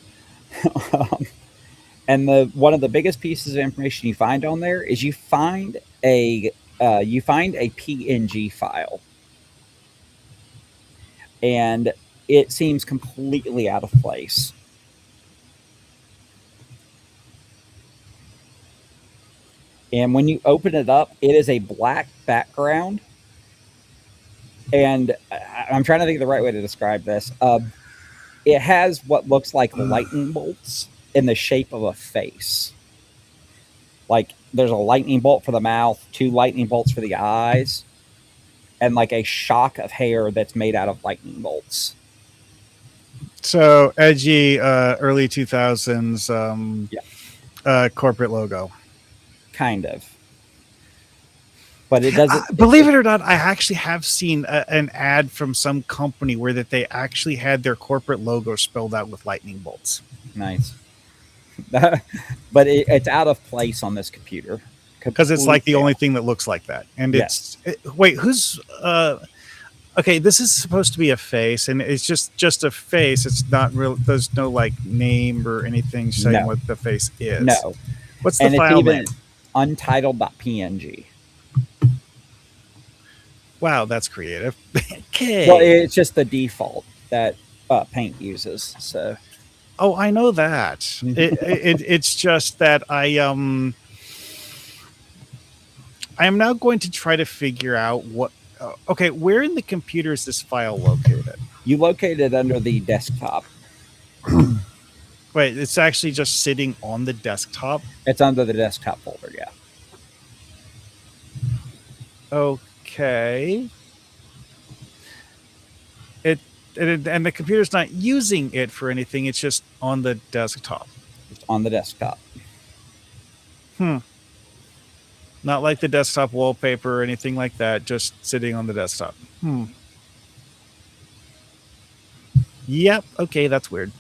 And one of the biggest pieces of information you find on there is you find a PNG file, and it seems completely out of place. And when you open it up, it is a black background. And I'm trying to think of the right way to describe this. It has what looks like lightning bolts in the shape of a face. Like there's a lightning bolt for the mouth, 2 lightning bolts for the eyes, and like a shock of hair that's made out of lightning bolts. So edgy, early 2000s corporate logo. Kind of. But it doesn't. Believe it or not, I actually have seen an ad from some company where that they actually had their corporate logo spelled out with lightning bolts. Nice. But it's out of place on this computer. Because it's like the only thing that looks like that. And wait, who's... okay, this is supposed to be a face, and it's just a face. It's not real. There's no like name or anything saying what the face is. No. What's the file name? Untitled.png. Wow, that's creative. Okay. Well, it's just the default that Paint uses. So. Oh, I know that. It's just that I am now going to try to figure out what. Okay, where in the computer is this file located? You locate it under the desktop. Wait, it's actually just sitting on the desktop? It's under the desktop folder, yeah. Okay. And the computer's not using it for anything. It's just on the desktop. It's on the desktop. Not like the desktop wallpaper or anything like that. Just sitting on the desktop. Yep. Okay, that's weird.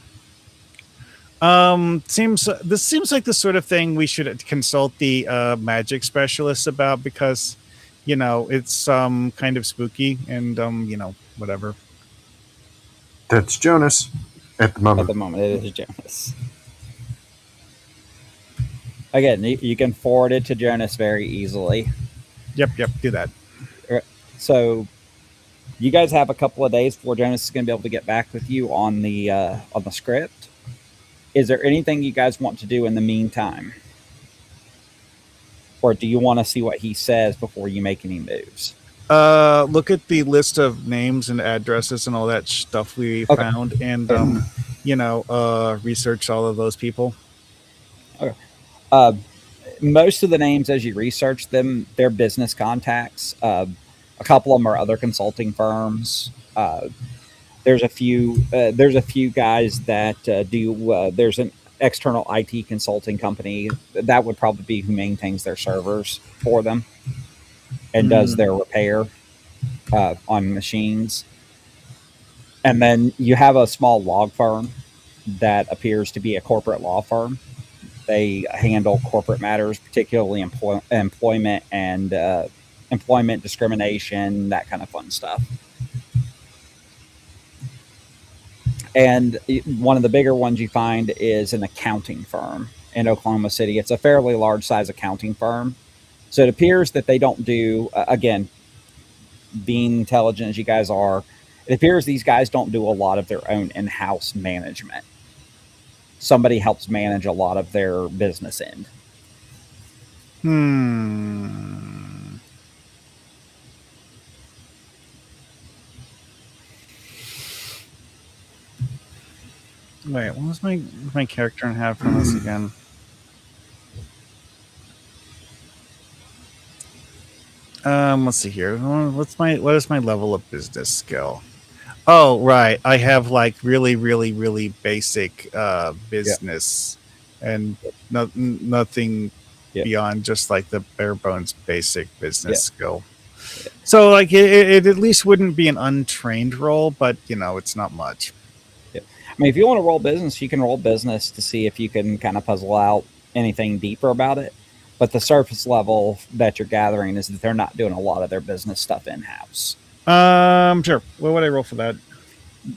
This seems like the sort of thing we should consult the magic specialists about, because, it's kind of spooky and whatever. That's Jonas at the moment. At the moment, it is Jonas. Again, you can forward it to Jonas very easily. Yep, do that. So, you guys have a couple of days before Jonas is going to be able to get back with you on the script. Is there anything you guys want to do in the meantime? Or do you want to see what he says before you make any moves? Look at the list of names and addresses and all that stuff we found, and research all of those people. Okay. Most of the names, as you research them, they're business contacts. A couple of them are other consulting firms. There's a few guys that do. There's an external IT consulting company that would probably be who maintains their servers for them and does their repair on machines. And then you have a small log firm that appears to be a corporate law firm. They handle corporate matters, particularly employment and employment discrimination, that kind of fun stuff. And one of the bigger ones you find is an accounting firm in Oklahoma City. It's a fairly large size accounting firm. So it appears that they don't do, again, being intelligent as you guys are, it appears these guys don't do a lot of their own in-house management. Somebody helps manage a lot of their business end. Wait, what was my character and have from this again? Let's see here. What is my level of business skill? Oh, right. I have like really, really, really basic business, and nothing beyond just like the bare bones basic business skill. So like it at least wouldn't be an untrained role, but it's not much. I mean, if you want to roll business, you can roll business to see if you can kind of puzzle out anything deeper about it. But the surface level that you're gathering is that they're not doing a lot of their business stuff in-house. Sure. What would I roll for that?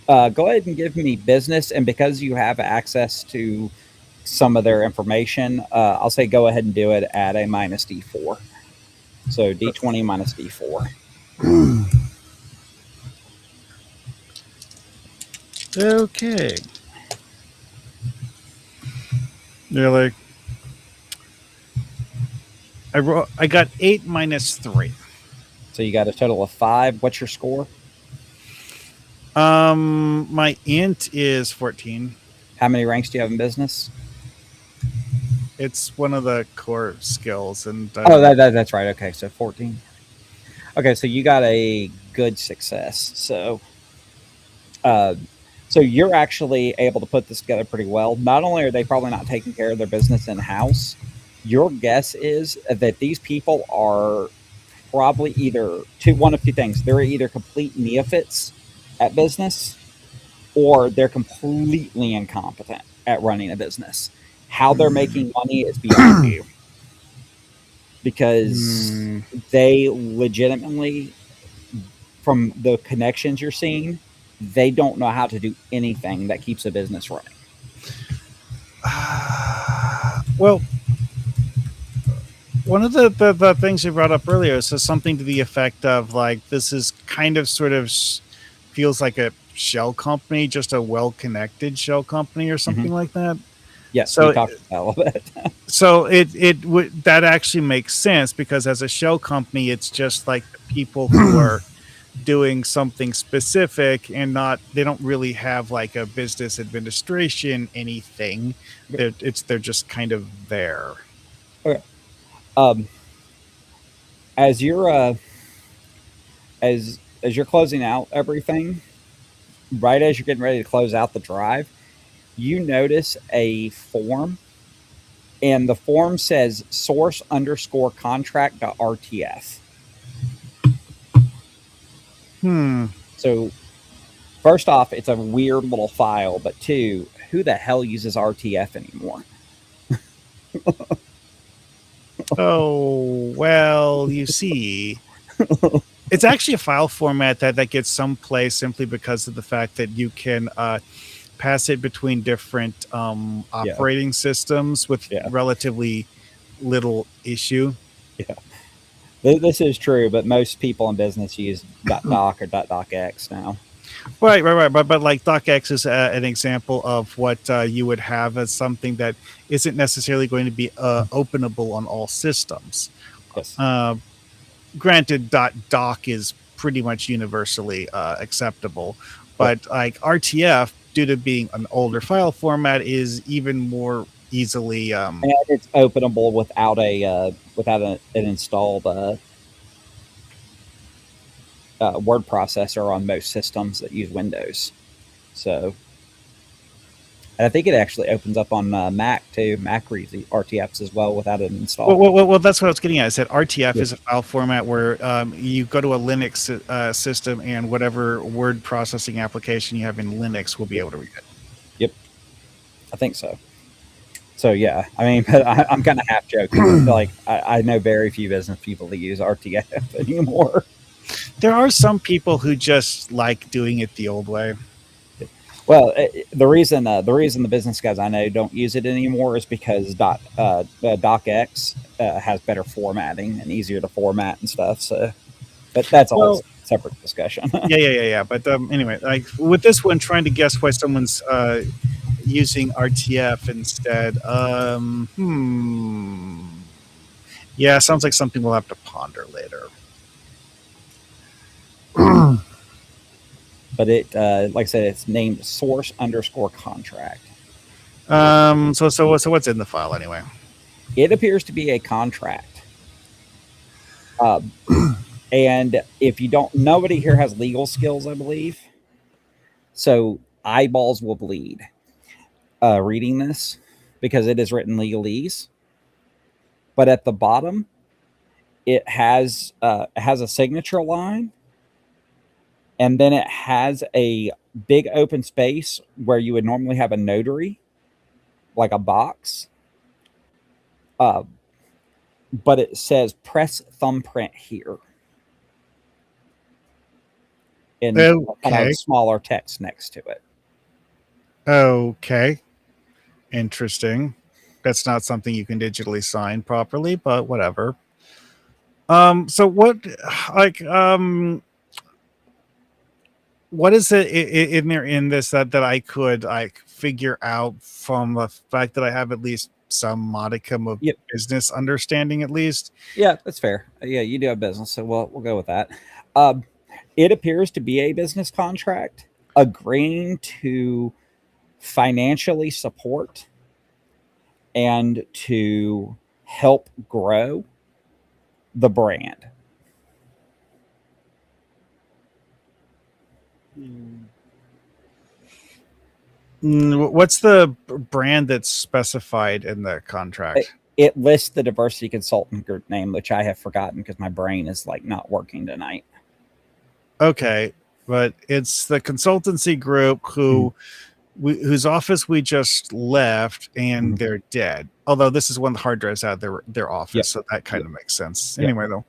Go ahead and give me business. And because you have access to some of their information, I'll say go ahead and do it at a minus D4. So D20 minus D4. Okay. Really? I got 8 minus 3. So you got a total of 5. What's your score? My int is 14. How many ranks do you have in business? It's one of the core skills, and That's right. Okay, so 14. Okay, so you got a good success. So, so you're actually able to put this together pretty well. Not only are they probably not taking care of their business in house, your guess is that these people are probably either one of two things. They're either complete neophytes at business, or they're completely incompetent at running a business. How they're making money is beyond you, because they legitimately, from the connections you're seeing, they don't know how to do anything that keeps a business running. Well, one of the things you brought up earlier is something to the effect of like, this is kind of sort of feels like a shell company, just a well-connected shell company or something like that. Yes, so we talked about that a little bit. So it would, that actually makes sense, because as a shell company, it's just like the people who are doing something specific, and they don't really have like a business administration anything. They're just kind of there. Okay. As you're as you're closing out everything, right as you're getting ready to close out the drive, you notice a form, and the form says source_contract.rtf. So first off, it's a weird little file, but two, who the hell uses RTF anymore? Oh, well, you see, it's actually a file format that gets someplace simply because of the fact that you can pass it between different operating systems with relatively little issue. Yeah, this is true, but most people in business use .doc or .docx now. Right. But like DocX is an example of what you would have as something that isn't necessarily going to be openable on all systems. Yes. Granted, .doc is pretty much universally acceptable, but like RTF, due to being an older file format, is even more easily. And it's openable without an installed word processor on most systems that use Windows. So, and I think it actually opens up on Mac too. Mac reads RTFs as well without an install. Well, that's what I was getting at. I said RTF is a file format where you go to a Linux system, and whatever word processing application you have in Linux will be able to read it. Yep, I think so. So yeah, I mean, I'm kind of half joking. I feel like I know very few business people that use RTF anymore. There are some people who just like doing it the old way. Well, the reason the business guys I know don't use it anymore is because DocX has better formatting and easier to format and stuff. So, but that's a whole separate discussion. Yeah. But anyway, like with this one, trying to guess why someone's using RTF instead. Yeah, sounds like something we'll have to ponder later. But it, like I said, it's named source_contract. So what's in the file anyway? It appears to be a contract. And if you don't, nobody here has legal skills, I believe. So eyeballs will bleed reading this, because it is written legalese. But at the bottom, it has a signature line. And then it has a big open space where you would normally have a notary, like a box. But it says press thumbprint here in kind of smaller text next to it. Okay. Interesting. That's not something you can digitally sign properly, but whatever. So what, like, what is it in there in this that I could like figure out from the fact that I have at least some modicum of Yep. business understanding, at least. Yeah, that's fair. Yeah, you do have business, so we'll go with that. It appears to be a business contract agreeing to financially support and to help grow the brand. What's the brand that's specified in the contract? It lists the diversity consultant group name, which I have forgotten because my brain is like not working tonight. Okay, but it's the consultancy group whose office we just left, and they're dead. Although this is one of the hard drives out of their office, so that kind of makes sense. Anyway, though,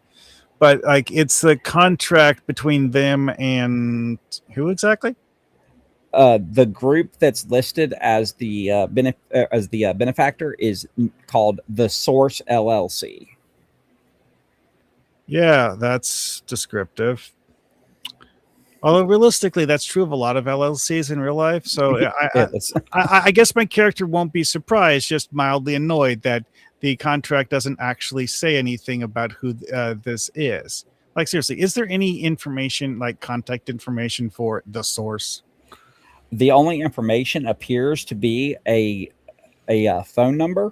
but like it's the contract between them and who exactly? The group that's listed as the benefactor is called the Source LLC. Yeah, that's descriptive. Although realistically, that's true of a lot of LLCs in real life. So I guess my character won't be surprised, just mildly annoyed that the contract doesn't actually say anything about who this is. Like, seriously, is there any information, like contact information for the source? The only information appears to be a phone number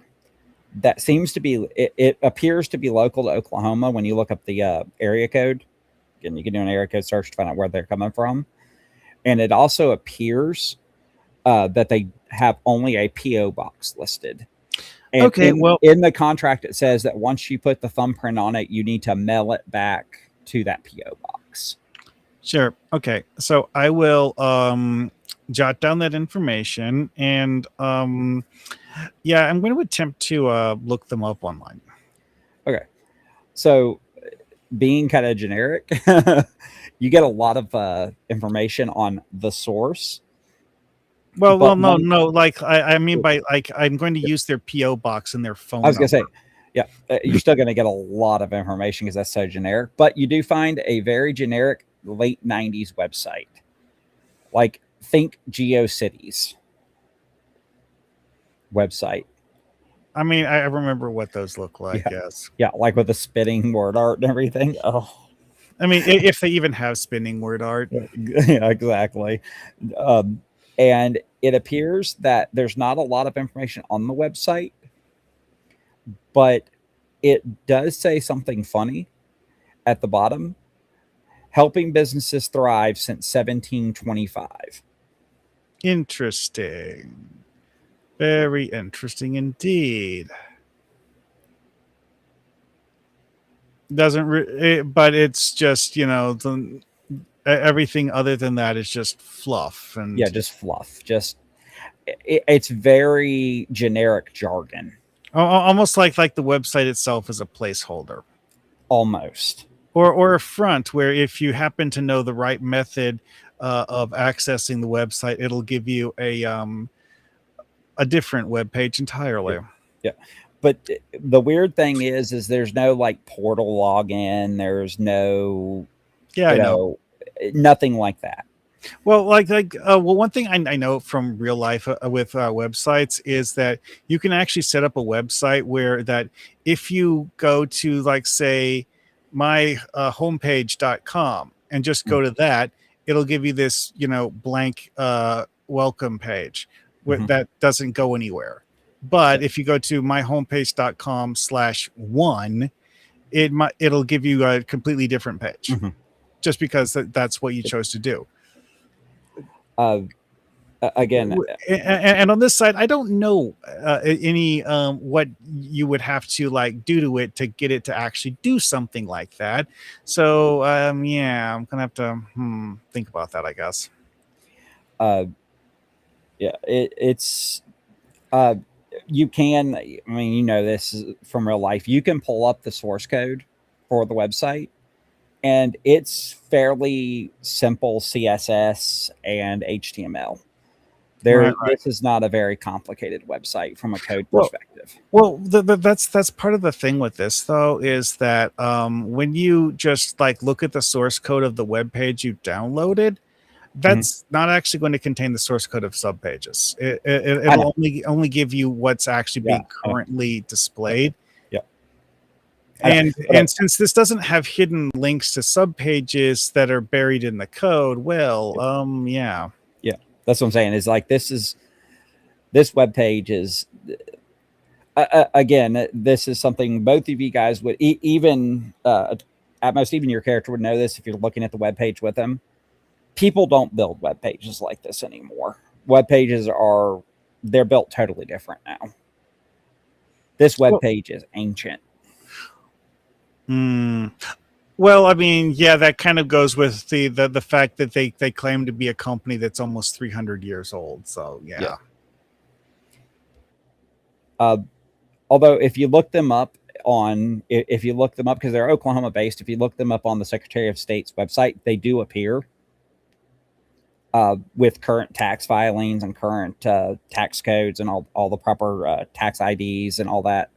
that seems to be, it appears to be local to Oklahoma when you look up the area code. And you can do an area code search to find out where they're coming from. And it also appears that they have only a P.O. box listed. And okay, in the contract, it says that once you put the thumbprint on it, you need to mail it back to that P.O. box. Sure. Okay. So I will jot down that information, and I'm going to attempt to look them up online. Okay. So being kind of generic, you get a lot of information on the source. Well, no. Like I mean by like I'm going to use their PO box and their phone. I was going to say, yeah, you're still going to get a lot of information because that's so generic. But you do find a very generic late '90s website, like think GeoCities website. I mean, I remember what those look like. Yeah. Yes. Yeah, like with the spinning word art and everything. Oh, I mean, if they even have spinning word art. Yeah, exactly. And it appears that there's not a lot of information on the website, but it does say something funny at the bottom. Helping businesses thrive since 1725. Interesting. Very interesting indeed. But it's just, everything other than that is just fluff. And yeah, just fluff. Just it's very generic jargon. Almost like the website itself is a placeholder. Almost. Or a front where if you happen to know the right method of accessing the website, it'll give you a different web page entirely. Yeah. But the weird thing is there's no like portal login. There's no, I know, nothing like that. Well, one thing I know from real life with websites is that you can actually set up a website where that if you go to like say my homepage.com and just go to that, it'll give you this, blank welcome page that doesn't go anywhere. But if you go to myhomepage.com/1, it'll give you a completely different page just because that's what you chose to do. Again, and on this side, I don't know any what you would have to like do to it to get it to actually do something like that. So I'm gonna have to think about that, I guess. It's you can, I mean, this from real life. You can pull up the source code for the website, and it's fairly simple CSS and HTML. This is not a very complicated website from a code perspective. Well, that's part of the thing with this, though, is that when you just like look at the source code of the web page you downloaded, that's not actually going to contain the source code of subpages. I It'll know. only give you what's actually being I know. currently displayed. Yeah. I know. And since this doesn't have hidden links to subpages that are buried in the code, well, yeah. Yeah, that's what I'm saying. Is like this web page is again, this is something both of you guys would even at most even your character would know this if you're looking at the web page with them. People don't build web pages like this anymore. Web pages they're built totally different now. This web page is ancient. Well, I mean, yeah, that kind of goes with the fact that they claim to be a company that's almost 300 years old. So yeah. Although if you look them up because they're Oklahoma based, if you look them up on the Secretary of State's website, they do appear with current tax filings and current tax codes and all the proper tax IDs and all that,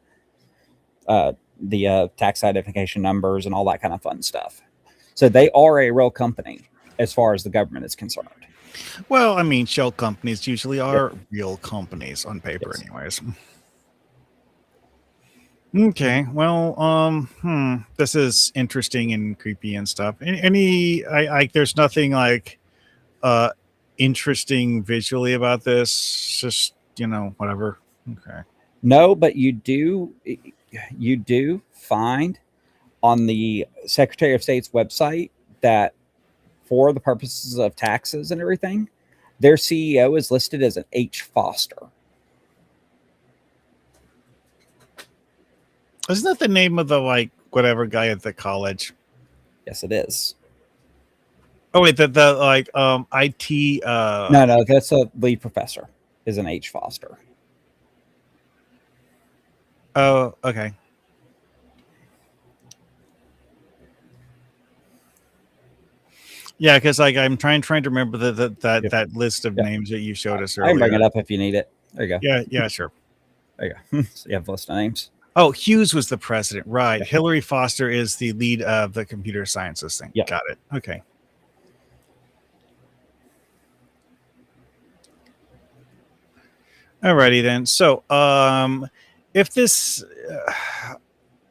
the tax identification numbers and all that kind of fun stuff. So they are a real company as far as the government is concerned. Well, I mean, shell companies usually are real companies on paper, anyways. Okay, well, this is interesting and creepy and stuff. There's nothing like interesting visually about this. Just whatever. Okay. No, but you do find on the Secretary of State's website that for the purposes of taxes and everything, their CEO is listed as an H. Foster. Isn't that the name of the whatever guy at the college? Yes, it is. Oh wait, the IT. No, that's a lead professor. Is an H. Foster. Oh, okay. Yeah, because I'm trying to remember that list of names that you showed us earlier. I can bring it up if you need it. There you go. Yeah, sure. There you go. So you have a list of names. Oh, Hughes was the president, right? Yeah. Hillary Foster is the lead of the computer sciences thing. Yeah. Got it. Okay. Alrighty then. So, if this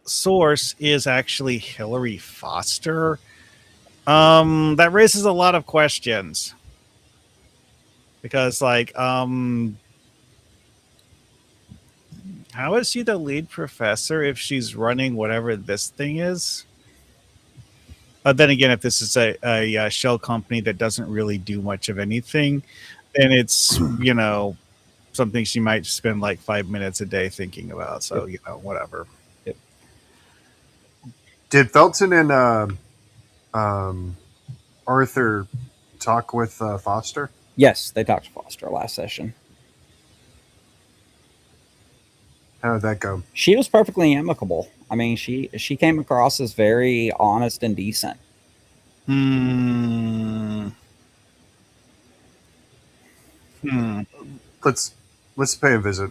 source is actually Hillary Foster, that raises a lot of questions. Because, how is she the lead professor if she's running whatever this thing is? Then again, if this is a shell company that doesn't really do much of anything, then it's, something she might spend 5 minutes a day thinking about. So, whatever. Yep. Did Felton and Arthur talk with Foster? Yes, they talked to Foster last session. How did that go? She was perfectly amicable. I mean, she came across as very honest and decent. Let's pay a visit.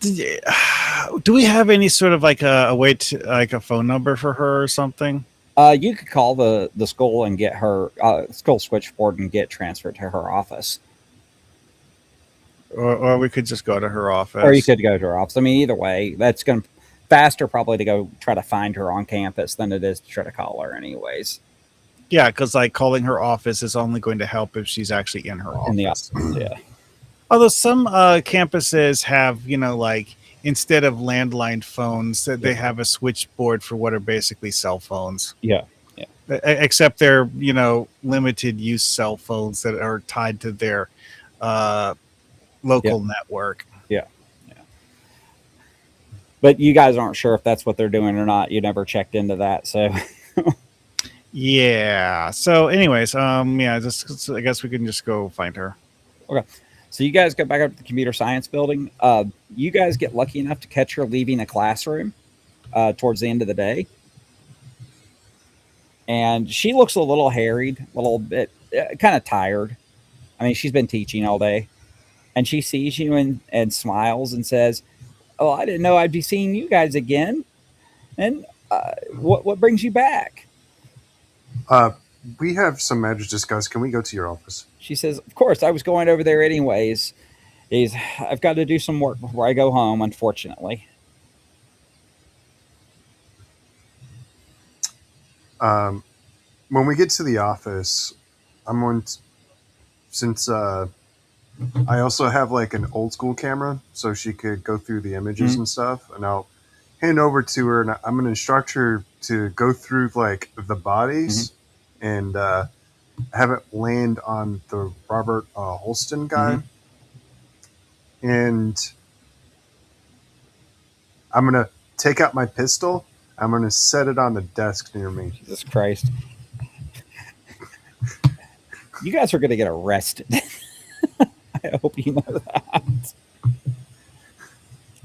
Do we have any sort of a way to a phone number for her or something? You could call the school and get her school switchboard and get transferred to her office. Or we could just go to her office. Or you could go to her office. I mean, either way, that's going to faster probably to go try to find her on campus than it is to try to call her anyways. Yeah, because calling her office is only going to help if she's actually in her office. In the office, yeah. Although some campuses have, instead of landline phones, that they have a switchboard for what are basically cell phones. Yeah. Except they're, limited use cell phones that are tied to their local network. Yeah. But you guys aren't sure if that's what they're doing or not. You never checked into that, so. Yeah. So, anyways, I guess we can just go find her. Okay. So you guys go back up to the computer science building. You guys get lucky enough to catch her leaving a classroom towards the end of the day. And she looks a little harried, a little bit kind of tired. I mean, she's been teaching all day. And she sees you and smiles and says, "Oh, I didn't know I'd be seeing you guys again. And What brings you back? We have some matters to discuss. Can we go to your office? She says, of course, I was going over there anyways. I've got to do some work before I go home, unfortunately. When we get to the office, I'm going to, since I also have like an old school camera, so she could go through the images and stuff, and I'll hand over to her, and I'm going to instruct her to go through like the bodies and have it land on the Robert Holston guy, and I'm going to take out my pistol. I'm going to set it on the desk near me. Jesus Christ. You guys are going to get arrested. I hope you know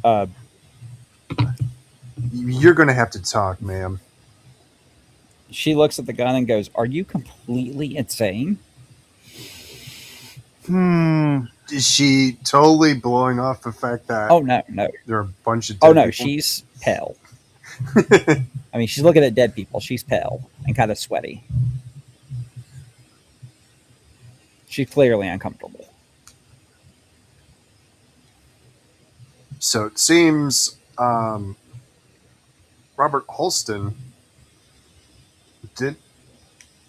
that. You're going to have to talk, ma'am. She looks at the gun and goes, are you completely insane? Is she totally blowing off the fact that Oh, no. there are a bunch of Oh, dead no, people? she's pale. I mean, she's looking at dead people. She's pale and kind of sweaty. She's clearly uncomfortable. So it seems Robert Holston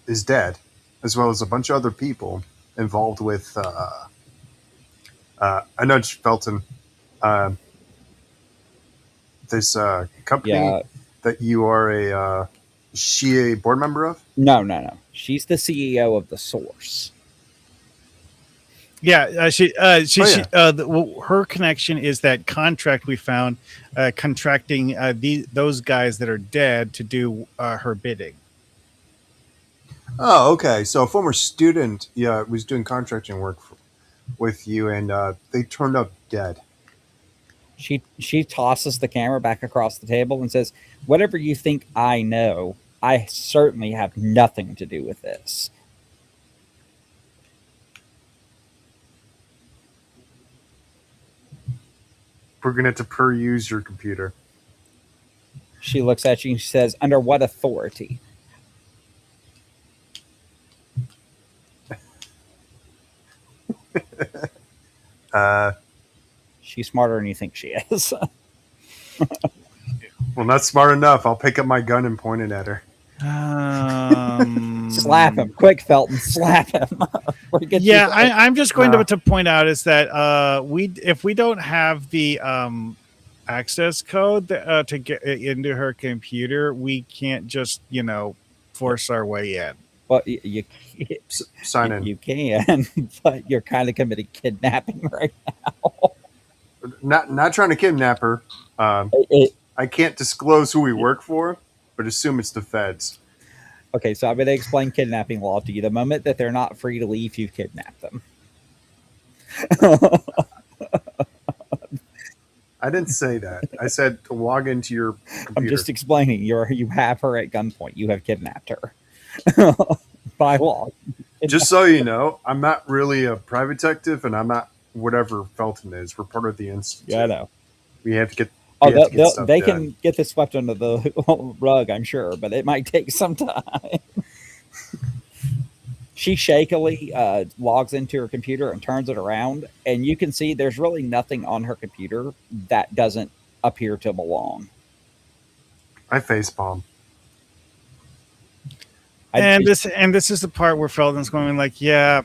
is dead, as well as a bunch of other people involved with I nudged Felton. This company that you are is she a board member of? No. She's the CEO of The Source. Yeah, her connection is that contract we found, contracting those guys that are dead to do her bidding. Oh, okay. So a former student, was doing contracting work with you, and they turned up dead. She tosses the camera back across the table and says, whatever you think I know, I certainly have nothing to do with this. We're going to have to peruse your computer. She looks at you and she says, under what authority? She's smarter than you think she is. Well, not smart enough. I'll pick up my gun and point it at her. Slap him. Quick, Felton. Slap him. Yeah, I'm just going to point out is that if we don't have the access code to get into her computer, we can't just, force our way in. Well, you sign in. You can, but you're kind of committing kidnapping right now. Not trying to kidnap her. I can't disclose who we work for, but assume it's the feds. Okay, so I'm going to explain kidnapping law to you. The moment that they're not free to leave, you kidnap them. I didn't say that. I said to log into your computer. I'm just explaining. You have her at gunpoint. You have kidnapped her. By law. Just so you know, I'm not really a private detective, and I'm not whatever Felton is. We're part of the Institute. Yeah, I know. We have to get. They can get this swept under the rug, I'm sure, but it might take some time. She shakily logs into her computer and turns it around, and you can see there's really nothing on her computer that doesn't appear to belong. I facepalm. This is the part where Felton's going like, yeah.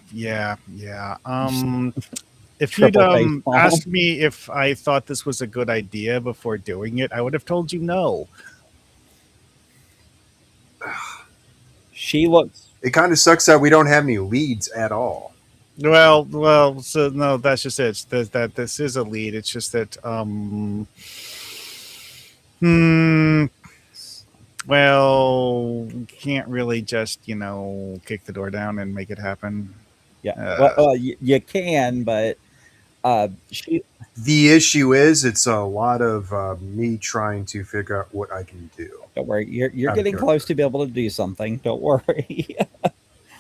If you'd asked me if I thought this was a good idea before doing it, I would have told you no. She looks. It kind of sucks that we don't have any leads at all. Well. So no, that's just it. That this is a lead. It's just that. Well, can't really just kick the door down and make it happen. Yeah. You can, but. The issue is it's a lot of me trying to figure out what I can do. Don't worry, you're getting close to be able to do something. Don't worry.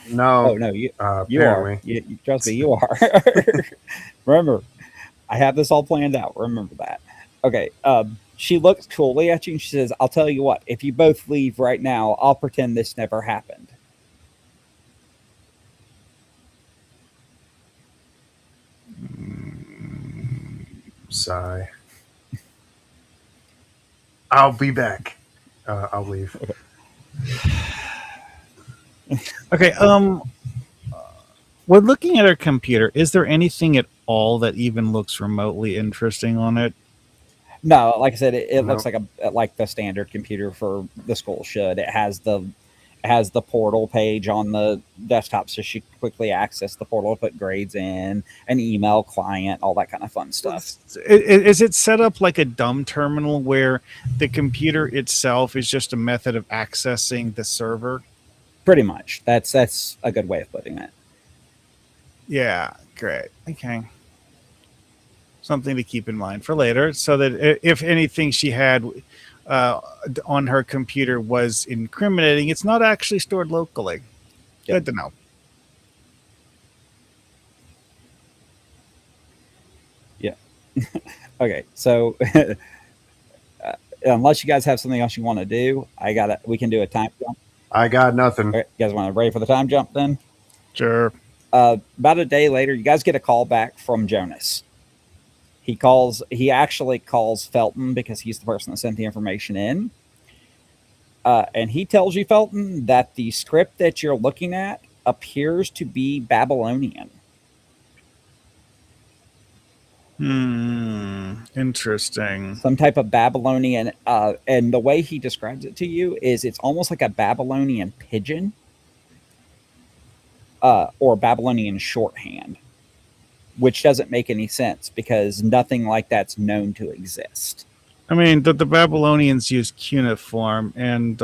No. Oh no, you apparently. are. You trust me, you are. Remember, I have this all planned out. Remember that. Okay. she looks coolly at you and she says, "I'll tell you what, if you both leave right now, I'll pretend this never happened." Sigh. I'll be back. I'll leave. Okay. When looking at our computer, is there anything at all that even looks remotely interesting on it? No, like I said, it No. looks like the standard computer for the school should. It has the portal page on the desktop, so she can quickly access the portal to put grades in, an email client, all that kind of fun stuff. Is it set up like a dumb terminal where the computer itself is just a method of accessing the server? Pretty much. That's a good way of putting it. Yeah, great. Okay. Something to keep in mind for later, so that if anything she had on her computer was incriminating, it's not actually stored locally. Yep. Good to know. Yeah. Okay, so unless you guys have something else you want to do, we can do a time jump. I got nothing. All right, you guys want to ready for the time jump then? Sure. About a day later, you guys get a call back from Jonas. He actually calls Felton because he's the person that sent the information in. And he tells you, Felton, that the script that you're looking at appears to be Babylonian. Interesting. Some type of Babylonian. And the way he describes it to you is it's almost like a Babylonian pigeon or Babylonian shorthand, which doesn't make any sense because nothing like that's known to exist. I mean, the Babylonians used cuneiform, and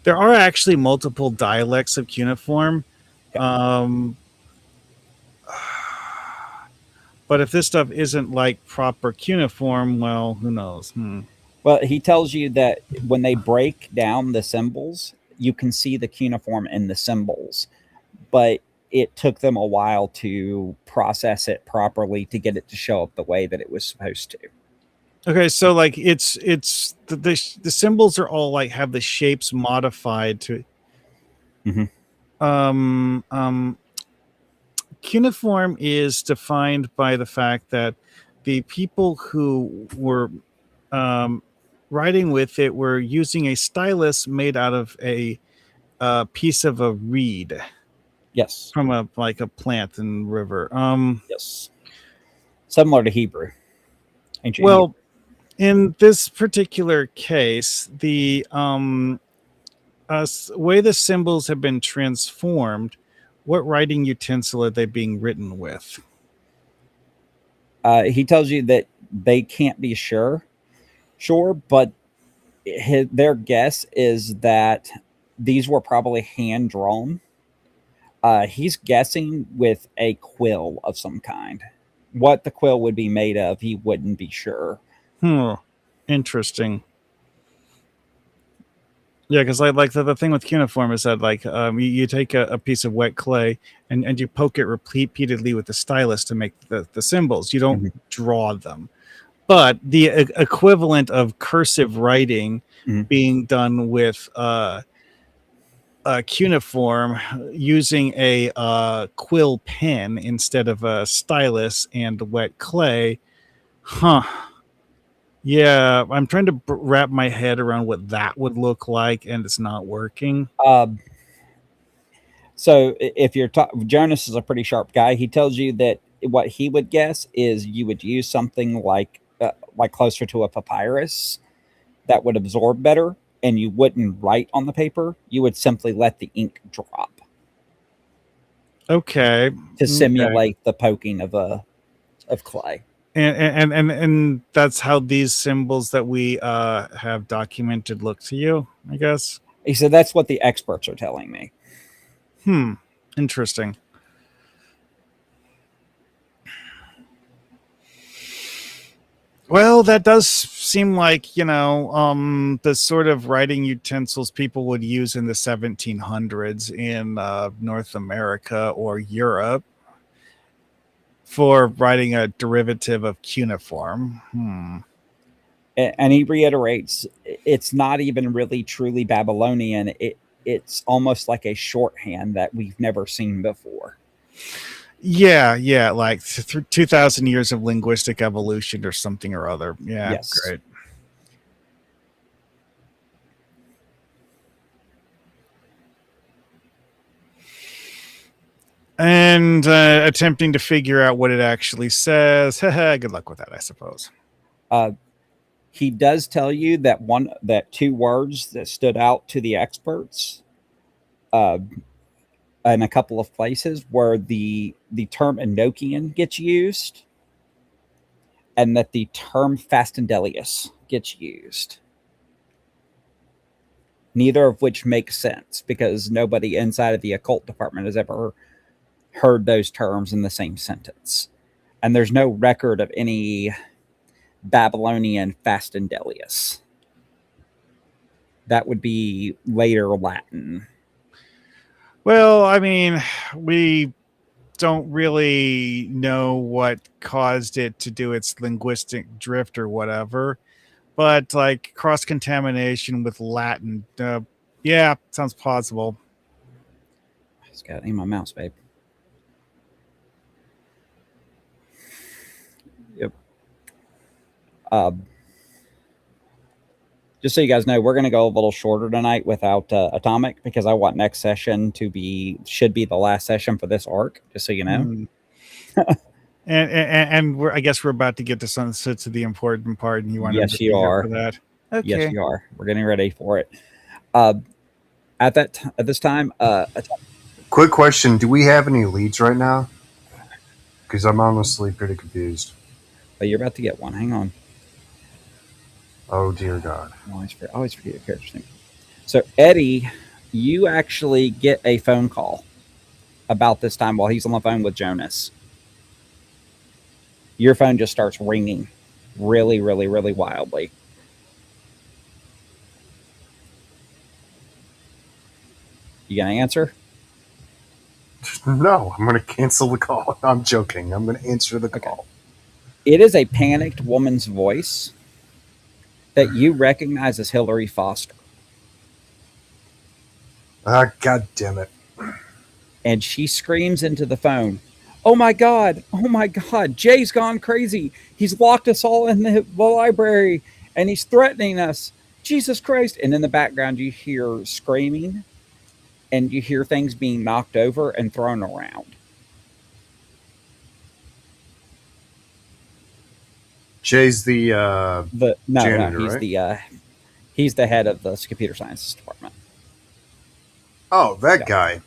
there are actually multiple dialects of cuneiform. But if this stuff isn't like proper cuneiform, well, who knows? Well, he tells you that when they break down the symbols, you can see the cuneiform in the symbols, but it took them a while to process it properly to get it to show up the way that it was supposed to. Okay, so like it's the symbols are all like have the shapes modified to. Cuneiform is defined by the fact that the people who were writing with it were using a stylus made out of a piece of a reed. Yes. From a plant and river. Yes. Similar to Hebrew. Ancient Hebrew. In this particular case, the way the symbols have been transformed, what writing utensil are they being written with? He tells you that they can't be sure, but their guess is that these were probably hand drawn. He's guessing with a quill of some kind. What the quill would be made of, he wouldn't be sure. Interesting. Yeah, because like the thing with cuneiform is that you take a piece of wet clay and you poke it repeatedly with the stylus to make the symbols. You don't draw them. But the equivalent of cursive writing being done with cuneiform using a quill pen instead of a stylus and wet clay. Yeah, I'm trying to wrap my head around what that would look like, and it's not working. So if you're Jonas is a pretty sharp guy. He tells you that what he would guess is you would use something like closer to a papyrus that would absorb better, and you wouldn't write on the paper. You would simply let the ink drop. Okay. To simulate the poking of clay. And that's how these symbols that we have documented look to you, I guess. He said that's what the experts are telling me. Interesting. Well, that does seem like, the sort of writing utensils people would use in the 1700s in North America or Europe for writing a derivative of cuneiform. And he reiterates, it's not even really truly Babylonian. It's almost like a shorthand that we've never seen before. Yeah, like 2,000 years of linguistic evolution or something or other. Yeah, Yes. great. And attempting to figure out what it actually says. Good luck with that, I suppose. He does tell you that two words that stood out to the experts in a couple of places where the term Enochian gets used and that the term Fastendelius gets used. Neither of which makes sense because nobody inside of the occult department has ever heard those terms in the same sentence. And there's no record of any Babylonian Fastendelius. That would be later Latin. Well, I mean, we don't really know what caused it to do its linguistic drift or whatever, but like cross-contamination with Latin, yeah, sounds plausible. I just got to aim my mouse, babe. Yep. Just so you guys know, we're going to go a little shorter tonight without Atomic because I want next session should be the last session for this arc. Just so you know. And I guess we're about to get to the important part, and you want yes, you are. For that. Okay. Yes, you are. We're getting ready for it. At this time, quick question: do we have any leads right now? Because I'm honestly pretty confused. But you're about to get one. Hang on. Oh, dear God. I always forget your character's name. So, Eddie, you actually get a phone call about this time while he's on the phone with Jonas. Your phone just starts ringing really, really, really wildly. You going to answer? No, I'm going to cancel the call. I'm joking. I'm going to answer the call. Okay. It is a panicked woman's voice that you recognize as Hillary Foster. Ah, God damn it. And she screams into the phone, oh my God, Jay's gone crazy. He's locked us all in the library and he's threatening us. Jesus Christ. And in the background, you hear screaming and you hear things being knocked over and thrown around. Jay's the janitor, right? He's the head of the computer sciences department. Oh, that guy.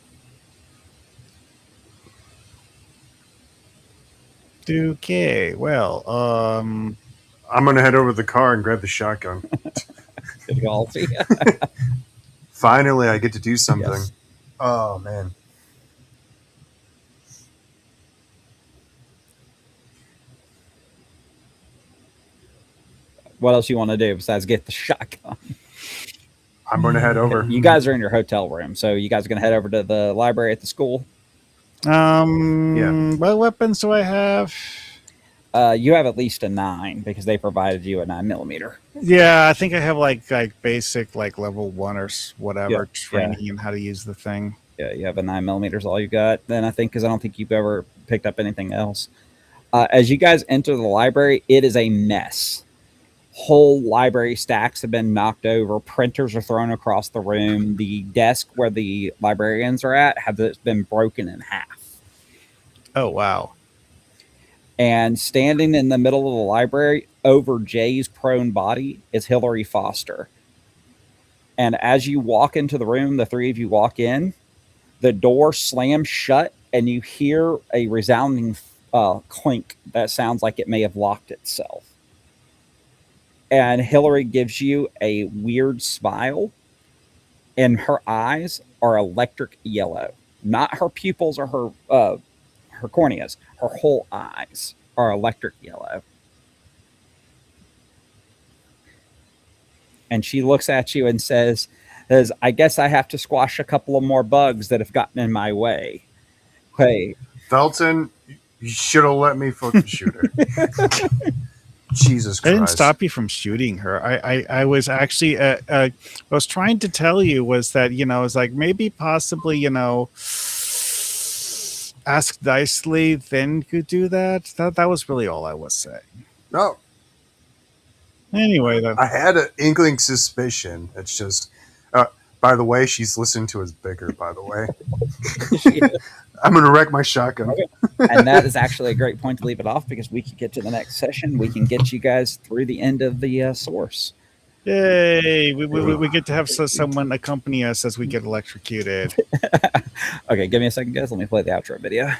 Okay, well, I'm gonna head over to the car and grab the shotgun. Finally, I get to do something. Yes. Oh man. What else you want to do besides get the shotgun? I'm going to head over. You guys are in your hotel room, so you guys are going to head over to the library at the school. Yeah. What weapons do I have? You have at least a 9 because they provided you a 9mm. Yeah, I think I have like basic level 1 or whatever training in how to use the thing. Yeah, you have a 9mm is all you got. Then I think because I don't think you've ever picked up anything else. As you guys enter the library, it is a mess. Whole library stacks have been knocked over. Printers are thrown across the room. The desk where the librarians are at has been broken in half. Oh, wow. And standing in the middle of the library over Jay's prone body is Hillary Foster. And as you walk into the room, the three of you walk in, the door slams shut and you hear a resounding clink that sounds like it may have locked itself. And Hillary gives you a weird smile, and her eyes are electric yellow. Not her pupils or her corneas. Her whole eyes are electric yellow. And she looks at you and says, I guess I have to squash a couple of more bugs that have gotten in my way. Hey. Felton, you should have let me fucking shoot her. Jesus I didn't Christ. stop you from shooting her. I was actually I was trying to tell you was that, you know, it's like maybe possibly, you know, ask nicely, then you do that. That was really all I was saying. No, Anyway, then. I had an inkling suspicion. It's just, by the way, she's listening to his bigger, by the way. I'm going to wreck my shotgun. Okay. And that is actually a great point to leave it off because we can get to the next session. We can get you guys through the end of the source. Yay! We get to have someone accompany us as we get electrocuted. Okay, give me a second, guys. Let me play the outro video.